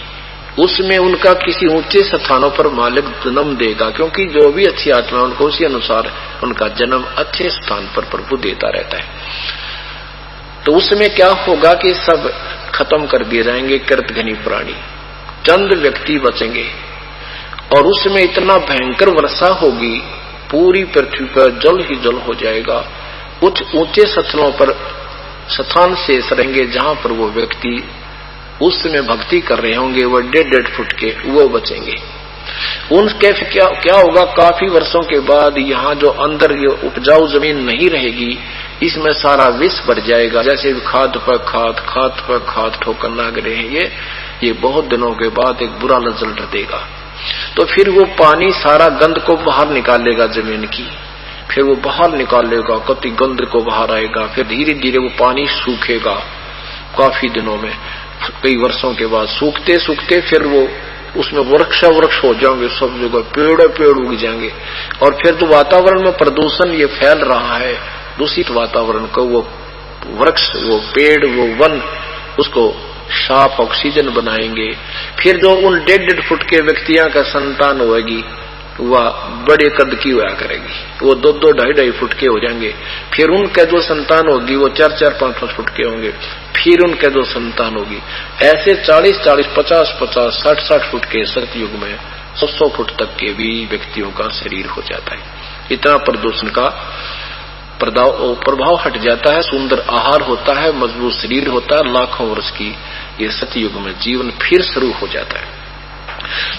उसमें उनका किसी ऊंचे स्थानों पर मालिक जन्म देगा, क्योंकि जो भी अच्छी आत्मा है उनको उसी अनुसार उनका जन्म अच्छे स्थान पर प्रभु देता रहता है। तो उसमें क्या होगा कि सब खत्म कर दिए जाएंगे कृतघ्नी प्राणी, चंद व्यक्ति बचेंगे और उसमें इतना भयंकर वर्षा होगी, पूरी पृथ्वी पर जल ही जल हो जाएगा। कुछ ऊंचे स्थलों पर स्थान शेष रहेंगे जहां पर वो व्यक्ति उस समय भक्ति कर रहे होंगे, वो 1.5 फुट के वो बचेंगे। उनके क्या होगा, काफी वर्षों के बाद यहाँ जो अंदर ये उपजाऊ जमीन नहीं रहेगी, इसमें सारा विष भर जाएगा। जैसे खाद पर खाद, खाद पर खाद ठोकर लग रहे हैं, ये बहुत दिनों के बाद एक बुरा रिजल्ट देगा। तो फिर वो पानी सारा गंद को बाहर निकालेगा जमीन की, फिर वो बाहर निकालेगा, कति गंद को बाहर आएगा, फिर धीरे धीरे वो पानी सूखेगा काफी दिनों में, कई वर्षों के बाद सूखते सूखते फिर वो उसमें वृक्ष हो जाएंगे, सब जगह पेड़ उग जाएंगे। और फिर जो वातावरण में प्रदूषण ये फैल रहा है, दूषित वातावरण को वो वृक्ष, वो पेड़, वो वन उसको साफ ऑक्सीजन बनाएंगे। फिर जो उन 1.5 फुट के व्यक्तियों का संतान होगी वह बड़े कद की हुआ करेगी, वो 2-2, 2.5 फुट के हो जाएंगे। फिर उनके जो संतान होगी वो 4-4, 5-5 फुट के होंगे। फिर उनके जो संतान होगी ऐसे 40-40, 50-50, 60-60 फुट के सतयुग में 100 फुट तक के भी व्यक्तियों का शरीर हो जाता है। इतना प्रदूषण का प्रभाव हट जाता है, सुंदर आहार होता है, मजबूत शरीर होता है, लाखों वर्ष की ये सतयुग में जीवन फिर शुरू हो जाता है।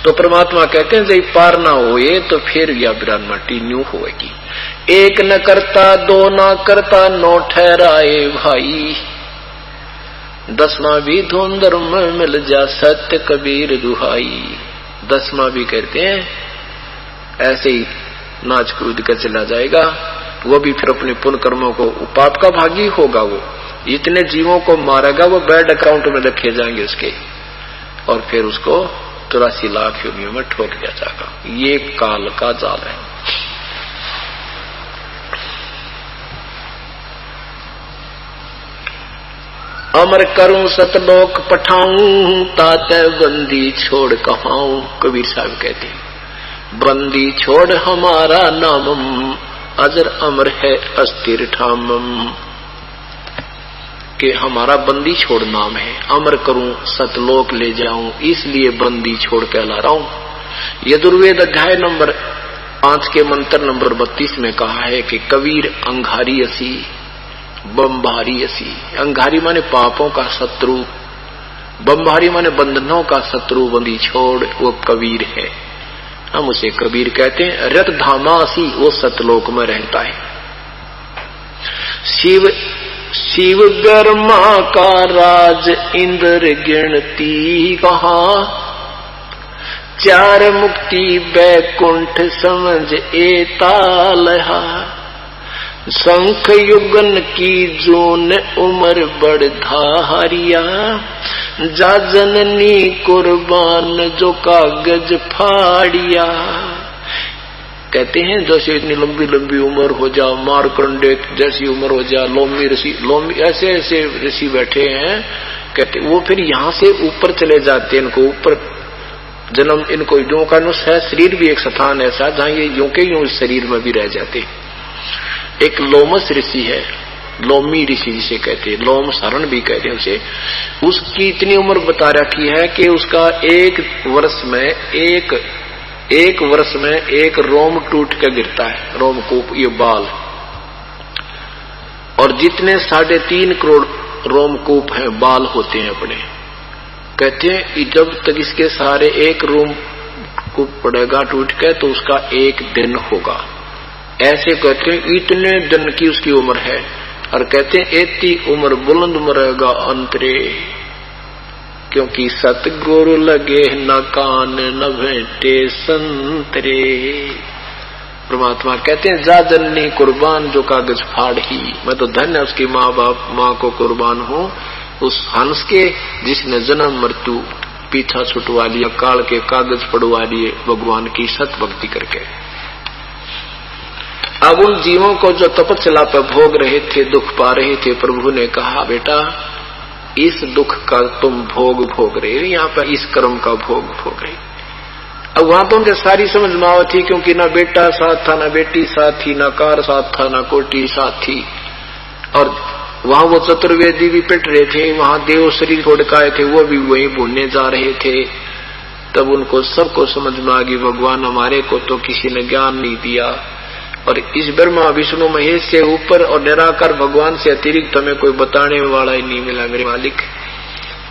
तो परमात्मा कहते हैं जब पार ना होए तो फिर यह विरान माटी न्यू होएगी। एक न करता, दो न करता, 9 ठहराए भाई, 10वां भी धुंधर में मिल जा सत्य कबीर दुहाई। 10वां भी कहते हैं ऐसे ही नाच कूद कर चला जाएगा, वो भी फिर अपने पुण्य कर्मों को, पाप का भागी होगा, वो इतने जीवों को मारेगा, वो बैड अकाउंट में रखे जाएंगे उसके, और फिर उसको 83 लाख योगियों में ठोक दिया जाएगा। ये काल का जाल है। अमर करूं सतलोक पठाऊं, ताते बंदी छोड़ कहाऊं। कबीर साहब कहते हैं बंदी छोड़ हमारा नामम, अजर अमर है अस्थिर ठामम, कि हमारा बंदी छोड़ नाम है। अमर करूं सतलोक ले जाऊं, इसलिए बंदी छोड़ कहला रहा हूं। यजुर्वेद अध्याय नंबर 5 के मंत्र नंबर 32 में कहा है कि कबीर अंगारी असी बम्भारी असी। अंगारी माने पापों का शत्रु, बम्भारी माने बंधनों का शत्रु, बंदी छोड़ वो कबीर है, हम उसे कबीर कहते हैं। रत धामासी वो सतलोक में रहता है। शिव गर्मा का राज इंद्र गिनती कहाँ, 4 मुक्ति बैकुंठ समझ एतालहा, शंख युगन की जून उम्र बड़ धारिया, जा जननी कुर्बान जो कागज फाड़िया। कहते हैं जैसे इतनी लंबी लंबी उम्र हो जा, मारकंडे जैसी उम्र हो जा, लोमी ऐसे ऐसे ऋषि बैठे हैं, कहते वो फिर यहाँ से ऊपर चले जाते हैं, इनको ऊपर जन्म, इनको यूं का शरीर भी एक स्थान ऐसा जहाँ ये यूं के यूं इस शरीर में भी रह जाते। एक लोमस ऋषि है, लोमी ऋषि जिसे कहते हैं, लोम शरण भी कहते हैं उसे। उसकी इतनी उम्र बता रखी है कि उसका एक वर्ष में एक रोम टूट के गिरता है, रोमकूप, ये बाल, और जितने 3.5 करोड़ रोमकूप हैं, बाल होते हैं अपने। कहते हैं जब तक इसके सारे एक रोमकूप पड़ेगा टूट के तो उसका एक दिन होगा। ऐसे कहते हैं इतने दिन की उसकी उम्र है। और कहते हैं एती उम्र बुलंद मरेगा अंतरे, क्योंकि सतगुरु लगे न कान न भेंटे संतरे। परमात्मा कहते हैं जा जननी कुर्बान जो कागज फाड़ ही। मैं तो धन्य उसकी माँ को कुर्बान हूँ, उस हंस के जिसने जन्म मृत्यु पीछा छुटवा लिया, काल के कागज पड़वा लिए भगवान की सत भक्ति करके। अब उन जीवों को जो तपस्या पर भोग रहे थे, दुख पा रहे थे, प्रभु ने कहा बेटा इस दुख का तुम भोग भोग रहे हो, यहाँ पर इस कर्म का भोग भोग रहे। अब वहां तो उनके सारी समझ माव थी, क्योंकि ना बेटा साथ था, ना बेटी साथ थी, ना कार साथ था, ना कोटी साथ थी। और वहां वो चतुर्वेदी भी पिट रहे थे, वहां देव शरीर छोड़ के आए थे, वो भी वहीं भूनने जा रहे थे। तब उनको सबको समझ में आ गई, भगवान हमारे को तो किसी ने ज्ञान नहीं दिया, और इस ब्रह्मा विष्णु महेश से ऊपर और निराकार भगवान से अतिरिक्त हमें कोई बताने वाला ही नहीं मिला। मेरे मालिक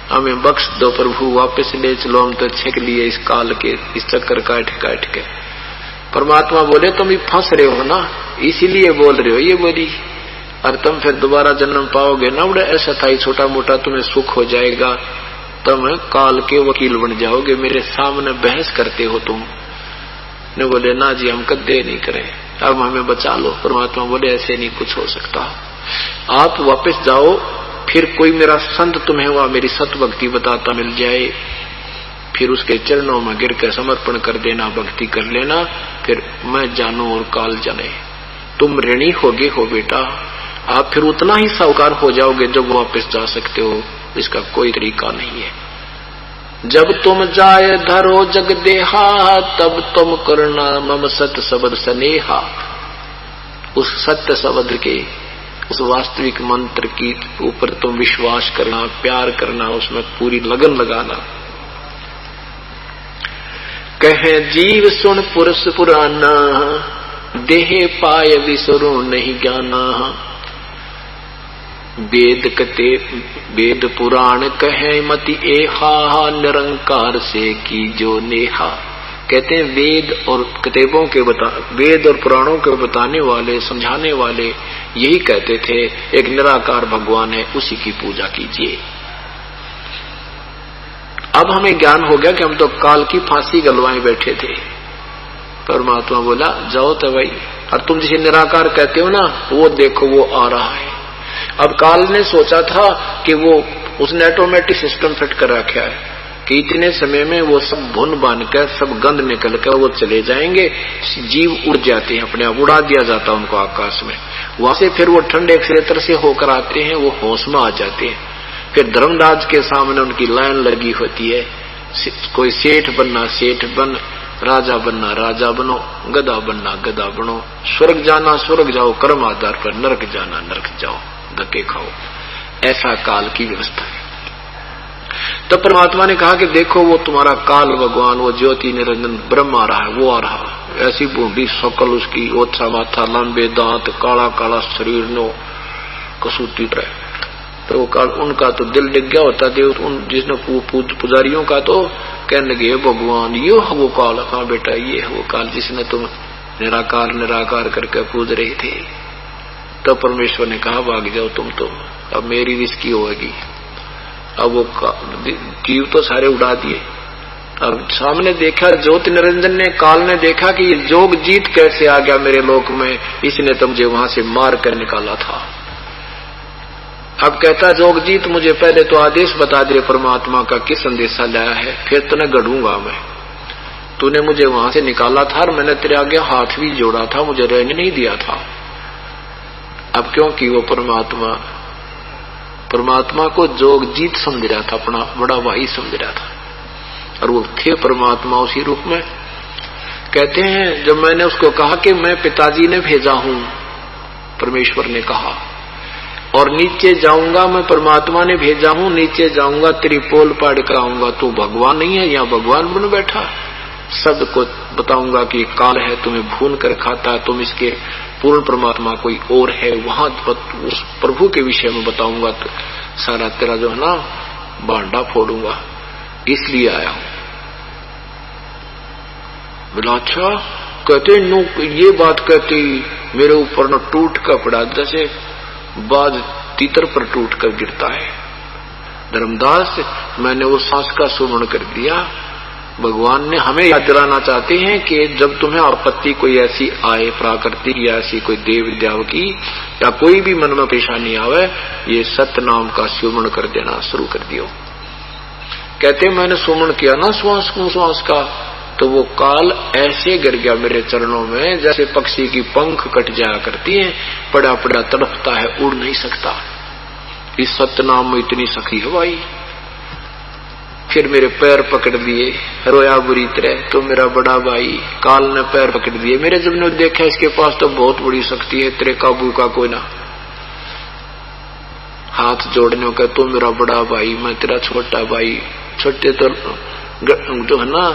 हमें बख्श दो प्रभु, वापस ले चलो, हम तो छेक लिए इस काल के, इस चक्कर काट काट के। परमात्मा बोले तुम भी फंस रहे हो ना, इसीलिए बोल रहे हो ये बोली, और तुम फिर दोबारा जन्म पाओगे ना, बड़ा ऐसा था छोटा मोटा तुम्हें सुख हो जाएगा, तुम काल के वकील बन जाओगे, मेरे सामने बहस करते हो तुम। ने बोले ना जी हम कदे नहीं करें, अब हमें बचा लो। परमात्मा बोले ऐसे नहीं कुछ हो सकता, आप वापस जाओ, फिर कोई मेरा संत तुम्हें वह मेरी सत भक्ति बताता मिल जाए, फिर उसके चरणों में गिर कर समर्पण कर देना, भक्ति कर लेना, फिर मैं जानू और काल जाने। तुम ऋणी होगे हो बेटा, आप फिर उतना ही साहूकार हो जाओगे जब वापस जा सकते हो, इसका कोई तरीका नहीं है। जब तुम जाए धरो जग देहा, तब तुम करना मम सत्य शब्द स्नेहा। उस सत्य शब्द के, उस वास्तविक मंत्र की ऊपर तुम विश्वास करना, प्यार करना, उसमें पूरी लगन लगाना। कहे जीव सुन पुरुष पुराना, देहे पाय विसरो नहीं ज्ञाना। वेद कते वेद पुराण कहे मति एहा, निरंकार से की जो नेहा। कहते हैं वेद और किताबों के वेद और पुराणों के बताने वाले, समझाने वाले यही कहते थे एक निराकार भगवान है, उसी की पूजा कीजिए। अब हमें ज्ञान हो गया कि हम तो काल की फांसी गलवाए बैठे थे। परमात्मा बोला जाओ तो भाई, और तुम जिसे निराकार कहते हो ना, वो देखो वो आ रहा है। अब काल ने सोचा था कि वो उसने ऑटोमेटिक सिस्टम फिट कर रखा है कि इतने समय में वो सब भुन बांध कर, सब गंध निकल कर वो चले जाएंगे, जीव उड़ जाते हैं, अपने आप उड़ा दिया जाता उनको आकाश में। वहां से फिर वो ठंडे क्षेत्र से होकर आते हैं, वो होश में आ जाते हैं। फिर धर्मराज के सामने उनकी लाइन लगी होती है, कोई सेठ बनना सेठ बन, राजा बनना राजा बनो, गधा बनना गधा बनो, स्वर्ग जाना स्वर्ग जाओ कर्म आधार पर, नरक जाना नरक जाओ, धक्के खाओ। ऐसा काल की व्यवस्था है। तो परमात्मा ने कहा कि देखो वो तुम्हारा काल भगवान, वो ज्योति निरंजन ब्रह्म आ रहा है, वो आ रहा है। ऐसी बूढ़ी शकल उसकी, ओछा माथा, लंबे दांत, काला काला शरीर, नो कसूती तरह। तो वो काल उनका तो दिल डिग गया होता देव, उन जिसने पुजारियों का तो कहने लगे भगवान ये है वो काल। हाँ बेटा ये है वो काल जिसने तुम निराकार निराकार करके पूज रहे थे। तो परमेश्वर ने कहा भाग जाओ तुम तो, अब मेरी रिस्की होगी। अब वो जीव तो सारे उड़ा दिए। अब सामने देखा ज्योति निरंजन ने, काल ने देखा कि ये जोग जीत कैसे आ गया मेरे लोक में, इसने तो मुझे वहां से मार कर निकाला था। अब कहता जोगजीत मुझे पहले तो आदेश बता दे परमात्मा का, किस संदेशा लाया है, फिर तूने गढ़ूंगा मैं। तूने मुझे वहां से निकाला था और मैंने तेरे आगे हाथ भी जोड़ा था, मुझे रहने नहीं दिया था। अब क्योंकि वो परमात्मा को जोगजीत समझ रहा था, अपना बड़ा भाई समझ रहा था, और वो थे परमात्मा उसी रूप में। कहते हैं जब मैंने उसको कहा कि मैं पिताजी ने भेजा हूं, परमेश्वर ने कहा, और नीचे जाऊंगा मैं परमात्मा ने भेजा हूं, नीचे जाऊंगा तेरी पोल पाड़ कराऊंगा, तू भगवान नहीं है यहाँ भगवान बन बैठा। सबको बताऊंगा कि काल है, तुम्हें भून कर खाता है, तुम इसके पूर्ण परमात्मा कोई और है, वहां उस प्रभु के विषय में बताऊंगा, तो सारा तेरा जो है ना बांडा फोड़ूंगा, इसलिए आया हूं। बोला अच्छा। कहते नो ये बात कहती मेरे ऊपर न टूट का पड़ा, जैसे बाज तीतर पर टूट कर गिरता है। धर्मदास मैंने वो सांस का सुमरण कर दिया। भगवान ने हमें याद दिलाना चाहते हैं कि जब तुम्हें आपत्ति कोई ऐसी आए, प्राकृतिक या ऐसी कोई देव विद्या की, या कोई भी मन में परेशानी आवे, ये सत्य नाम का सुमरण कर देना शुरू कर दियो। कहते मैंने सुमरण किया ना श्वास का, तो वो काल ऐसे गिर गया मेरे चरणों में जैसे पक्षी की पंख कट जाया करती है, पड़ा पड़ा तड़पता है, उड़ नहीं सकता। इस सतनाम में इतनी सखी हवाई। फिर मेरे पैर पकड़ लिए, रोया बुरी तरह, तो मेरा बड़ा भाई काल ने पैर पकड़ दिए मेरे। जब ने देखा इसके पास तो बहुत बड़ी शक्ति है, तेरे काबू का कोई ना। हाथ जोड़ने का, तो मेरा बड़ा भाई, मैं तेरा छोटा भाई। छोटे तो जो है ना,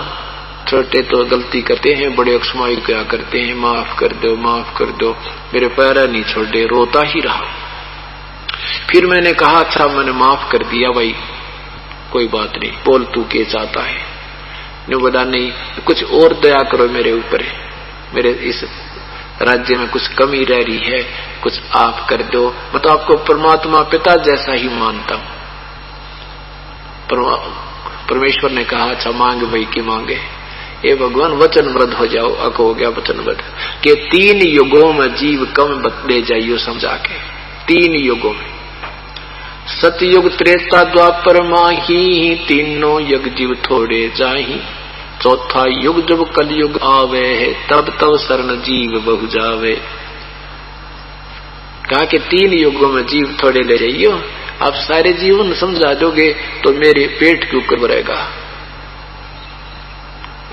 छोटे तो गलती करते हैं, बड़े अक्षमाई क्या करते हैं, माफ कर दो माफ कर दो। मेरे पैर नहीं छोड़े, रोता ही रहा। फिर मैंने कहा अच्छा मैंने माफ कर दिया भाई, कोई बात नहीं, बोल तू क्या चाहता है। ने बोला नहीं, कुछ और दया करो मेरे ऊपर, मेरे इस राज्य में कुछ कमी रह रही है, कुछ आप कर दो। मैं तो आपको परमात्मा पिता जैसा ही मानता हूं। परमेश्वर ने कहा अच्छा मांग भाई की मांगे। हे भगवान वचनबद्ध हो जाओ। अक हो गया वचनबद्ध कि 3 युगों में जीव कम बदले जाइयो समझा के। 3 युगों में, सतयुग त्रेता द्वापर माही, तीनों युग जीव थोड़े जाही। चौथा युग जब कलयुग आवे है, तब तब शरण जीव बहु जावे। कहा कि 3 युगों में जीव थोड़े ले जाइयो। आप सारे जीवन समझा दोगे तो मेरे पेट के ऊपर रहेगा।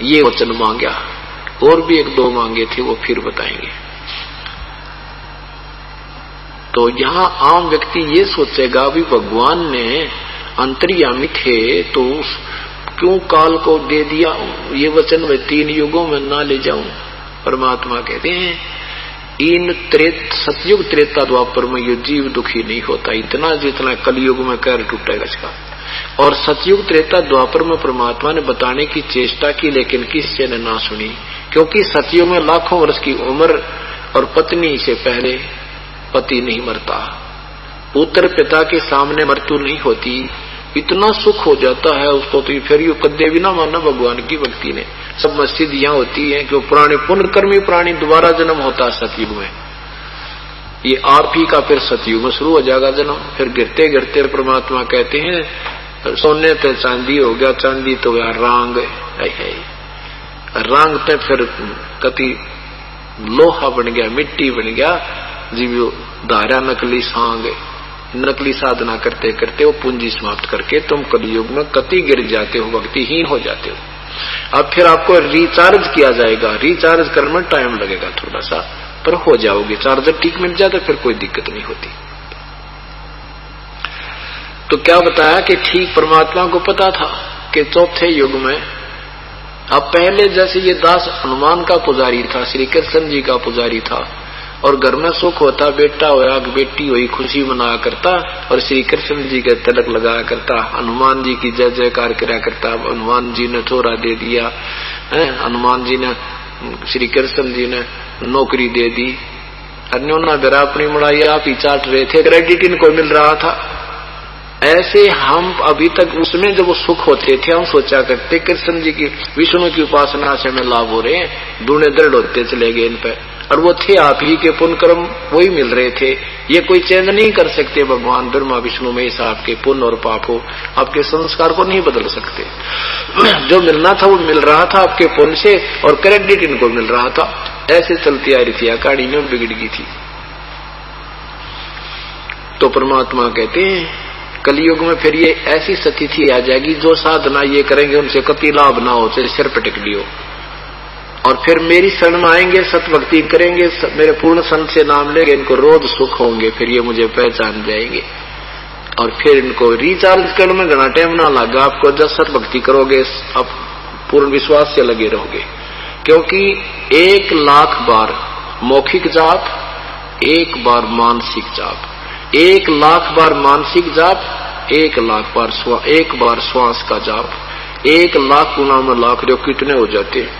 ये वचन मांगा। और भी 1-2 मांगे थे, वो फिर बताएंगे। तो यहाँ आम व्यक्ति ये सोचेगा भी भगवान ने अंतर्यामी थे तो क्यों काल को दे दिया ये वचन, में 3 युगों में ना ले जाऊं। परमात्मा कहते हैं इन सतयुग त्रेता द्वापर में ये जीव दुखी नहीं होता इतना जितना कलयुग में कहर टूटेगा इसका। और सतयुग त्रेता द्वापर में परमात्मा ने बताने की चेष्टा की, लेकिन किसी ने ना सुनी, क्योंकि सतयुग में लाखों वर्ष की उम्र और पत्नी से पहले पति नहीं मरता, पुत्र पिता के सामने मृत्यु नहीं होती, इतना सुख हो जाता है उसको। तो फिर ये कदे भी ना मानना भगवान की भक्ति ने। सब मस्जिदियां होती हैं कि पुराने पुण्यकर्मी प्राणी दोबारा जन्म होता है सतयुग में। ये आप ही का फिर सतयुग में शुरू हो जाएगा जन्म। फिर गिरते गिरते परमात्मा कहते हैं सोने पे चांदी हो गया, चांदी तो यार रांग है, रांग पे फिर कति लोहा बन गया, मिट्टी बन गया, जीव धारा नकली सांग, नकली साधना करते करते वो पूंजी समाप्त करके तुम कलयुग में कति गिर जाते हो, भक्तिहीन हो जाते हो। अब फिर आपको रिचार्ज किया जाएगा। रिचार्ज करने में टाइम लगेगा थोड़ा सा, पर हो जाओगे। चार्जर ठीक मिल जाता फिर कोई दिक्कत नहीं होती। तो क्या बताया कि ठीक परमात्मा को पता था कि चौथे युग में, अब पहले जैसे ये दास हनुमान का पुजारी था, श्री कृष्ण जी का पुजारी था, और घर में सुख होता, बेटा होया बेटी हुई, खुशी मनाया करता, और श्री कृष्ण जी के तिलक लगाया करता, हनुमान जी की जय जयकार कराया करता। हनुमान जी ने थोड़ा दे दिया, हनुमान जी ने, श्री कृष्ण जी ने नौकरी दे दी, अन्योना बेरा अपनी मुड़ाई आप ही चाट रहे थे, क्रेडिट इनको मिल रहा था। ऐसे हम अभी तक उसमें जब वो सुख होते थे हम सोचा करते कृष्ण जी की विष्णु की उपासना से हमें लाभ हो रहे हैं, दूने दृढ़ होते चले गए इन पे, और वो थे आप ही के पुण्य कर्म वही मिल रहे थे। ये कोई चेंज नहीं कर सकते भगवान ब्रह्मा विष्णु में, ऐसा आपके पुण्य और पाप हो, आपके संस्कार को नहीं बदल सकते। जो मिलना था वो मिल रहा था आपके पुण्य से, और क्रेडिट इनको मिल रहा था। ऐसे चलती आ रही थी, अकाड़ी में बिगड़ गई थी। तो परमात्मा कहते हैं कलयुग में फिर ये ऐसी स्थिति आ जाएगी, जो साधना ये करेंगे उनसे कति लाभ ना हो, चाहे सिर पटक लियो, और फिर मेरी शरण में आएंगे, सतभक्ति करेंगे, मेरे पूर्ण संत से नाम लेंगे, इनको रोज सुख होंगे, फिर ये मुझे पहचान जाएंगे। और फिर इनको रिचार्ज करने में घना टाइम ना लगा आपको। जब सतभक्ति करोगे आप पूर्ण विश्वास से लगे रहोगे, क्योंकि 1,00,000 बार मौखिक जाप, 1 बार मानसिक जाप, 1,00,000 बार मानसिक जाप, 1 बार श्वास का जाप, 1,00,000 गुना में लाख, जो कितने हो जाते हैं?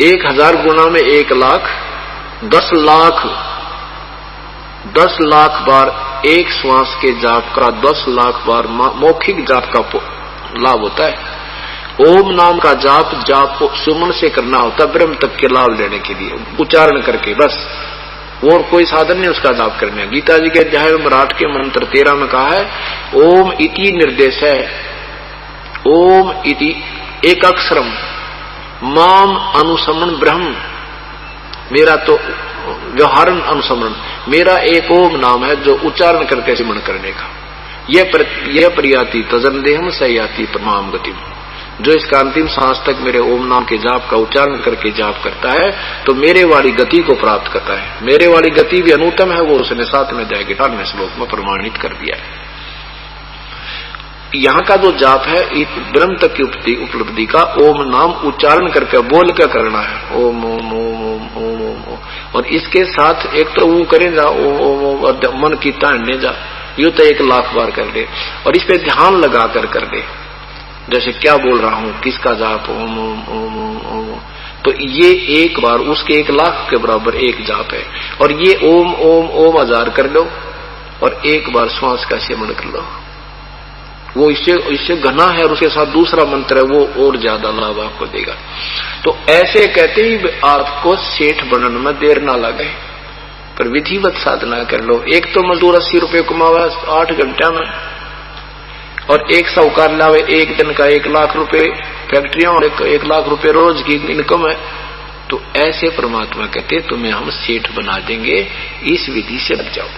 1000 गुना में 1,00,000, 10,00,000 बार एक श्वास के जाप का, 10,00,000 बार मौखिक जाप का लाभ होता है। ओम नाम का जाप सुमन से करना होता है, ब्रह्म तक के लाभ लेने के लिए, उच्चारण करके बस, और कोई साधन नहीं उसका जाप करने। गीता जी के अध्याय नंबर 8 के मंत्र 13 में कहा है ओम इति निर्देश है, ओम इति एक अक्षरम माम अनुसमन ब्रह्म, मेरा तो व्यवहार अनुस्मरण, मेरा एक ओम नाम है जो उच्चारण करके सिमरण करने का। यह प्रयाति तजन देहम सयाति परमाम गति, जो इसका अंतिम सांस तक मेरे ओम नाम के जाप का उच्चारण करके जाप करता है तो मेरे वाली गति को प्राप्त करता है। मेरे वाली गति भी अनुत्तम है, वो उसने 7वें अध्याय के 18वें श्लोक में प्रमाणित कर दिया है। यहाँ का जो जाप है ब्रह्म तक की उपलब्धि का ओम नाम उच्चारण करके बोल कर करना है, ओम ओम ओम ओम ओम ओम। और इसके साथ एक तो वो करें जा ओम ओम, मन की ताड़ने जा, यूं तो 1 लाख बार कर ले और इस पे ध्यान लगा कर ले, जैसे क्या बोल रहा हूं, किसका जाप, ओम ओम ओम ओम ओम। तो ये एक बार उसके 1 लाख के बराबर एक जाप है। और ये ओम ओम ओम 1000 कर लो और एक बार श्वास का सेवन कर लो, वो इससे घना है। और उसके साथ दूसरा मंत्र है वो और ज्यादा लाभ आपको देगा। तो ऐसे कहते ही आपको सेठ बनने में देर ना लगे, पर विधिवत साधना कर लो। एक तो मजदूर 80 रुपये कमावा 8 घंटे में, और एक साहूकार लावे एक दिन का 1 लाख रुपए, फैक्ट्रियां और 1 लाख रुपए रोज की इनकम है। तो ऐसे परमात्मा कहते तुम्हें हम सेठ बना देंगे, इस विधि से बच जाओ।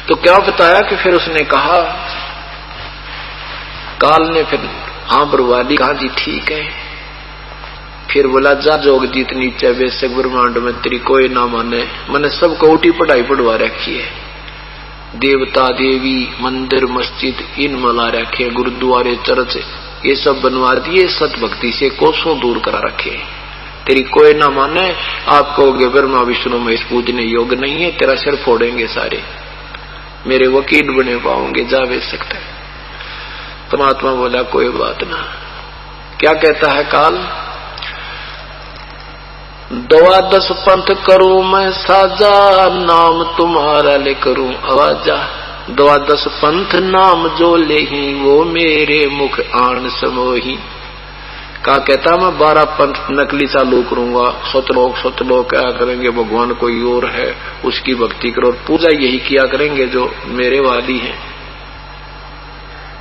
तो क्या बताया कि फिर उसने कहा, काल ने फिर हाँ बरवाली कहा जी ठीक है। फिर बोला जा जोग जीत नीचे बेशक ब्रह्मांड में तेरी कोई ना माने, मैंने सबको उठी पढ़ाई पढ़वा रखी है, देवता देवी मंदिर मस्जिद इन मला रखे, गुरुद्वारे चर्च ये सब बनवा दिए, सत भक्ति से कोसों दूर करा रखे। तेरी कोई ना माने, आप कहोगे ब्रह्मा विष्णु महेश पूजने योग नहीं है, तेरा सिर फोड़ेंगे सारे, मेरे वकील बने पाओगे, जा बेच सकता है। परमात्मा बोला कोई बात ना। क्या कहता है काल, 12 पंथ करूं मैं साजा, नाम तुम्हारा ले करूं आवाजा। 12 पंथ नाम जो ले ही, वो मेरे मुख आन समोही। का कहता मैं 12 पंथ नकली चालू करूंगा, सतलोक क्या करेंगे, भगवान कोई और है उसकी भक्ति करो, पूजा यही किया करेंगे जो मेरे वाली है।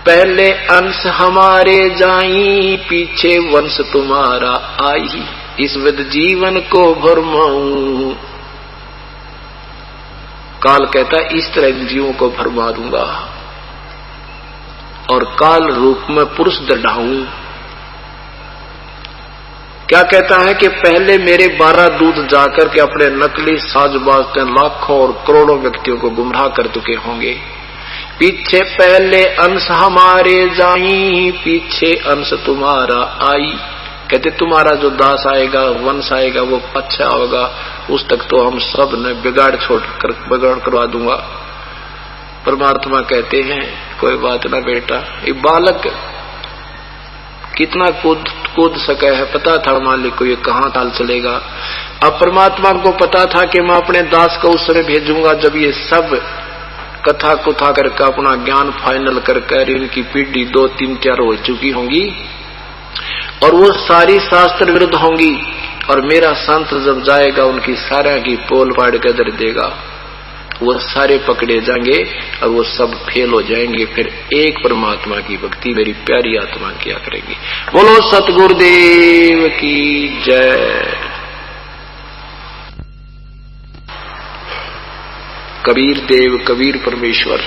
पहले अंश हमारे जाई, पीछे वंश तुम्हारा आई, इस विध जीवन को भरमाऊं। काल कहता है इस तरह जीवों को भरमा दूंगा और काल रूप में पुरुष दढ़ाऊं। क्या कहता है कि पहले मेरे 12 दूत जाकर के अपने नकली साजबाज लाखों और करोड़ों व्यक्तियों को गुमराह कर चुके होंगे। पीछे पहले अंश हमारे जाई, पीछे अंश तुम्हारा आई। कहते तुम्हारा जो दास आएगा, वंश आएगा, वो अच्छा होगा, उस तक तो हम सब ने बिगाड़ करवा दूंगा। परमात्मा कहते हैं कोई बात ना बेटा, ये बालक कितना कूद सका है, पता था मालिक को ये कहाँ ताल चलेगा। अब परमात्मा को पता था कि मैं अपने दास को उस समय भेजूंगा जब ये सब कथा कुथा करके अपना ज्ञान फाइनल करके इनकी पीढ़ी 2, 3, 4 हो चुकी होंगी और वो सारी शास्त्र विरुद्ध होंगी, और मेरा संत जब जाएगा उनकी सारा की पोल पाड़ के दर देगा, वो सारे पकड़े जाएंगे और वो सब फेल हो जाएंगे। फिर एक परमात्मा की भक्ति मेरी प्यारी आत्मा किया करेंगी। बोलो सतगुरुदेव की जय। कबीर देव कबीर परमेश्वर।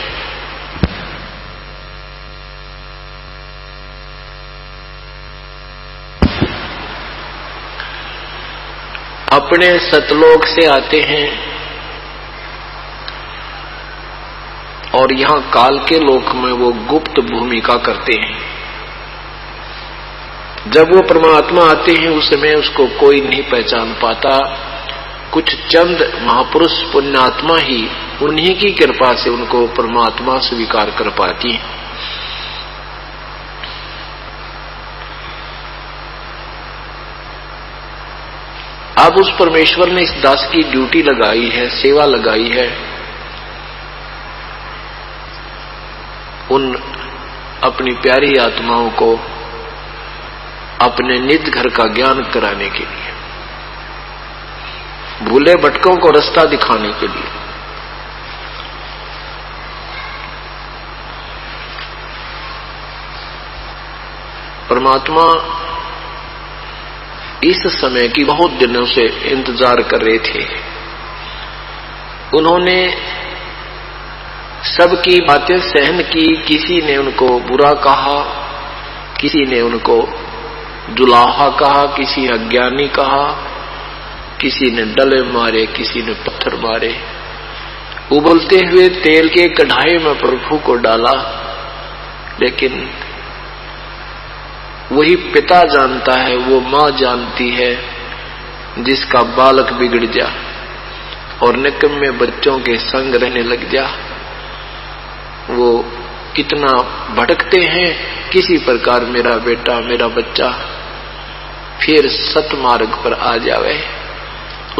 अपने सतलोक से आते हैं और यहां काल के लोक में वो गुप्त भूमिका करते हैं। जब वो परमात्मा आते हैं उस समय उसको कोई नहीं पहचान पाता, कुछ चंद महापुरुष पुण्यात्मा ही उन्हीं की कृपा से उनको परमात्मा स्वीकार कर पाती है। अब उस परमेश्वर ने इस दास की ड्यूटी लगाई है, सेवा लगाई है, उन अपनी प्यारी आत्माओं को अपने निज घर का ज्ञान कराने के लिए, भूले भटकों को रास्ता दिखाने के लिए। परमात्मा इस समय की बहुत दिनों से इंतजार कर रहे थे। उन्होंने सबकी बातें सहन की, किसी ने उनको बुरा कहा, किसी ने उनको जुलाहा कहा, किसी अज्ञानी कहा, किसी ने डले मारे, किसी ने पत्थर मारे। उबलते हुए तेल के कढ़ाई में प्रभु को डाला, लेकिन वही पिता जानता है, वो मां जानती है जिसका बालक बिगड़ जा और निकम्मे बच्चों के संग रहने लग जा। वो कितना भटकते हैं, किसी प्रकार मेरा बेटा, मेरा बच्चा फिर सतमार्ग पर आ जावे,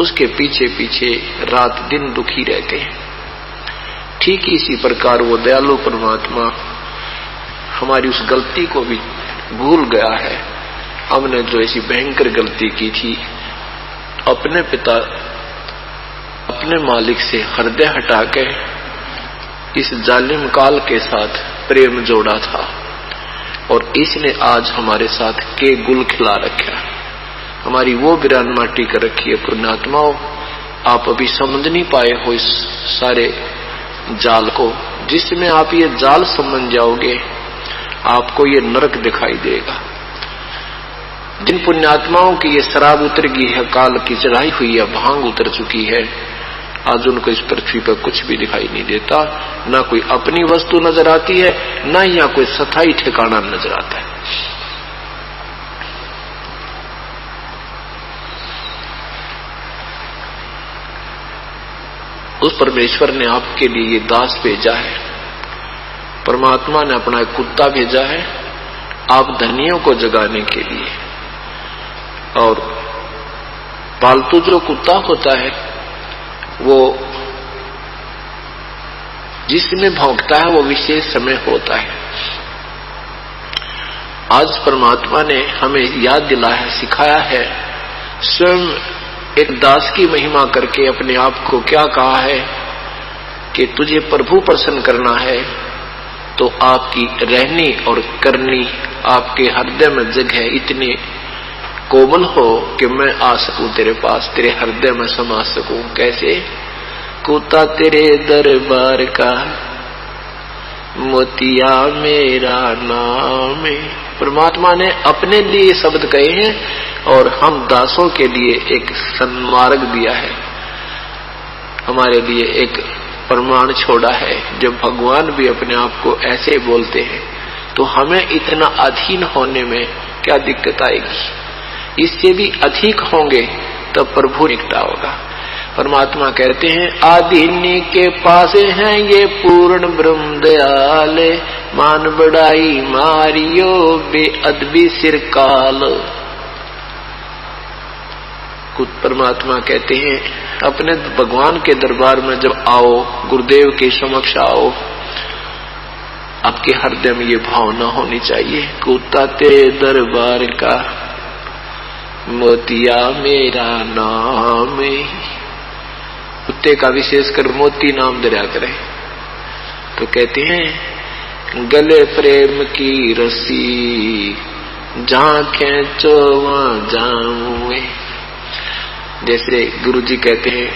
उसके पीछे पीछे रात दिन दुखी रहते हैं। ठीक इसी प्रकार वो दयालु परमात्मा हमारी उस गलती को भी भूल गया है। हमने जो ऐसी भयंकर गलती की थी, अपने पिता, अपने मालिक से हृदय हटा के इस जालिम काल के साथ प्रेम जोड़ा था, और इसने आज हमारे साथ के गुल खिला रखा, हमारी वो बिरान माटी कर रखी है। पुण्यात्माओं, आप अभी समझ नहीं पाए हो इस सारे जाल को। जिसमें आप ये जाल समझ जाओगे, आपको ये नरक दिखाई देगा। जिन पुण्यात्माओं की ये शराब उतर गई है, काल की चढ़ाई हुई है, भांग उतर चुकी है, आज उनको इस पृथ्वी पर कुछ भी दिखाई नहीं देता, ना कोई अपनी वस्तु नजर आती है, ना ही यहाँ कोई स्थायी ठिकाना नजर आता है। उस परमेश्वर ने आपके लिए ये दास भेजा है, परमात्मा ने अपना एक कुत्ता भेजा है आप धनियों को जगाने के लिए। और पालतू जो कुत्ता होता है, वो जिसमें भौंकता है वो विशेष समय होता है। आज परमात्मा ने हमें याद दिलाया, सिखाया है, स्वयं एक दास की महिमा करके अपने आप को क्या कहा है कि तुझे प्रभु प्रसन्न करना है तो आपकी रहनी और करनी, आपके हृदय में जगह इतनी कोमल हो कि मैं आ सकूं तेरे पास, तेरे हृदय में समा सकूं। कैसे? कुत्ता तेरे दरबार का, मोतिया मेरा नाम है। परमात्मा ने अपने लिए शब्द कहे हैं और हम दासों के लिए एक सन्मार्ग दिया है, हमारे लिए एक प्रमाण छोड़ा है। जब भगवान भी अपने आप को ऐसे बोलते हैं तो हमें इतना अधीन होने में क्या दिक्कत आएगी? इससे भी अधिक होंगे तब प्रभु निकटा होगा। परमात्मा कहते हैं, आदीनी के पास हैं ये पूर्ण ब्रह्म दयाल, मान बढ़ाई मारियो बेअदबी सिर काल। कुछ परमात्मा कहते हैं, अपने भगवान के दरबार में जब आओ, गुरुदेव के समक्ष आओ, आपके हृदय में ये भावना होनी चाहिए, कुत्ता तेरे दरबार का, मोतिया मेरा नाम है। कुत्ते का विशेष कर मोती नाम दरिया करें तो कहते हैं, गले प्रेम की रस्सी जहां खींचो वहां जाऊं। जैसे गुरु जी कहते हैं,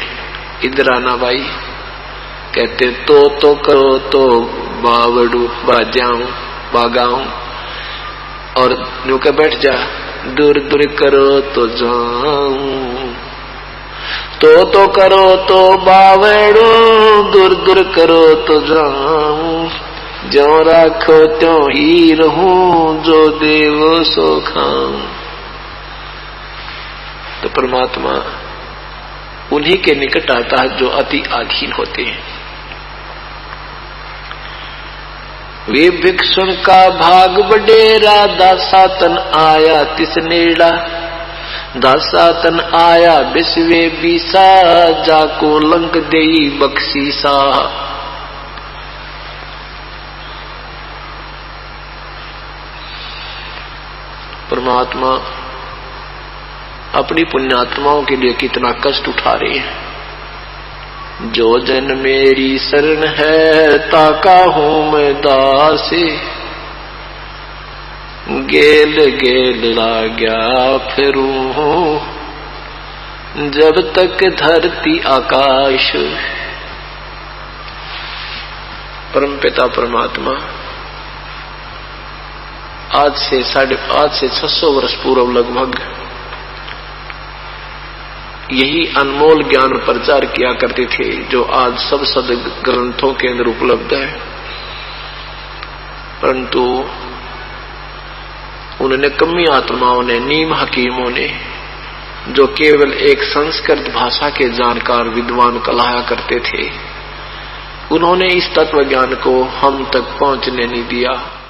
इधर आना भाई, कहते तो करो तो बावड़ू बाजाऊं बागाऊं, और यूं के बैठ जा, दूर दूर करो तो जाऊं। तो करो तो बावड़ू, दूर दूर करो तो जाऊं, ज्यों राखो त्यों ही रहूं, जो देवो सो खाऊं। तो परमात्मा उन्हीं के निकट आता है जो अति अधीन होते हैं। वे भिक्षुण का भाग बडेरा, दासातन आया तिस नेड़ा, दासातन आया विश्वे बीसा, जाको लंक देई बख्शीसा। परमात्मा अपनी पुण्यात्माओं के लिए कितना कष्ट उठा रहे हैं। जो जन मेरी शरण है, ताका हूं मैं दासे, गेल गेल लाग्या फिरूं जब तक धरती आकाश। परमपिता परमात्मा आज से 600 वर्ष पूर्व लगभग यही अनमोल ज्ञान प्रचार किया करते थे जो आज सब ग्रंथों के अंदर उपलब्ध है। परंतु उन्होंने कमी आत्माओं ने, नीम हकीमों ने, जो केवल एक संस्कृत भाषा के जानकार विद्वान कहलाया करते थे, उन्होंने इस तत्व ज्ञान को हम तक पहुंचने नहीं दिया।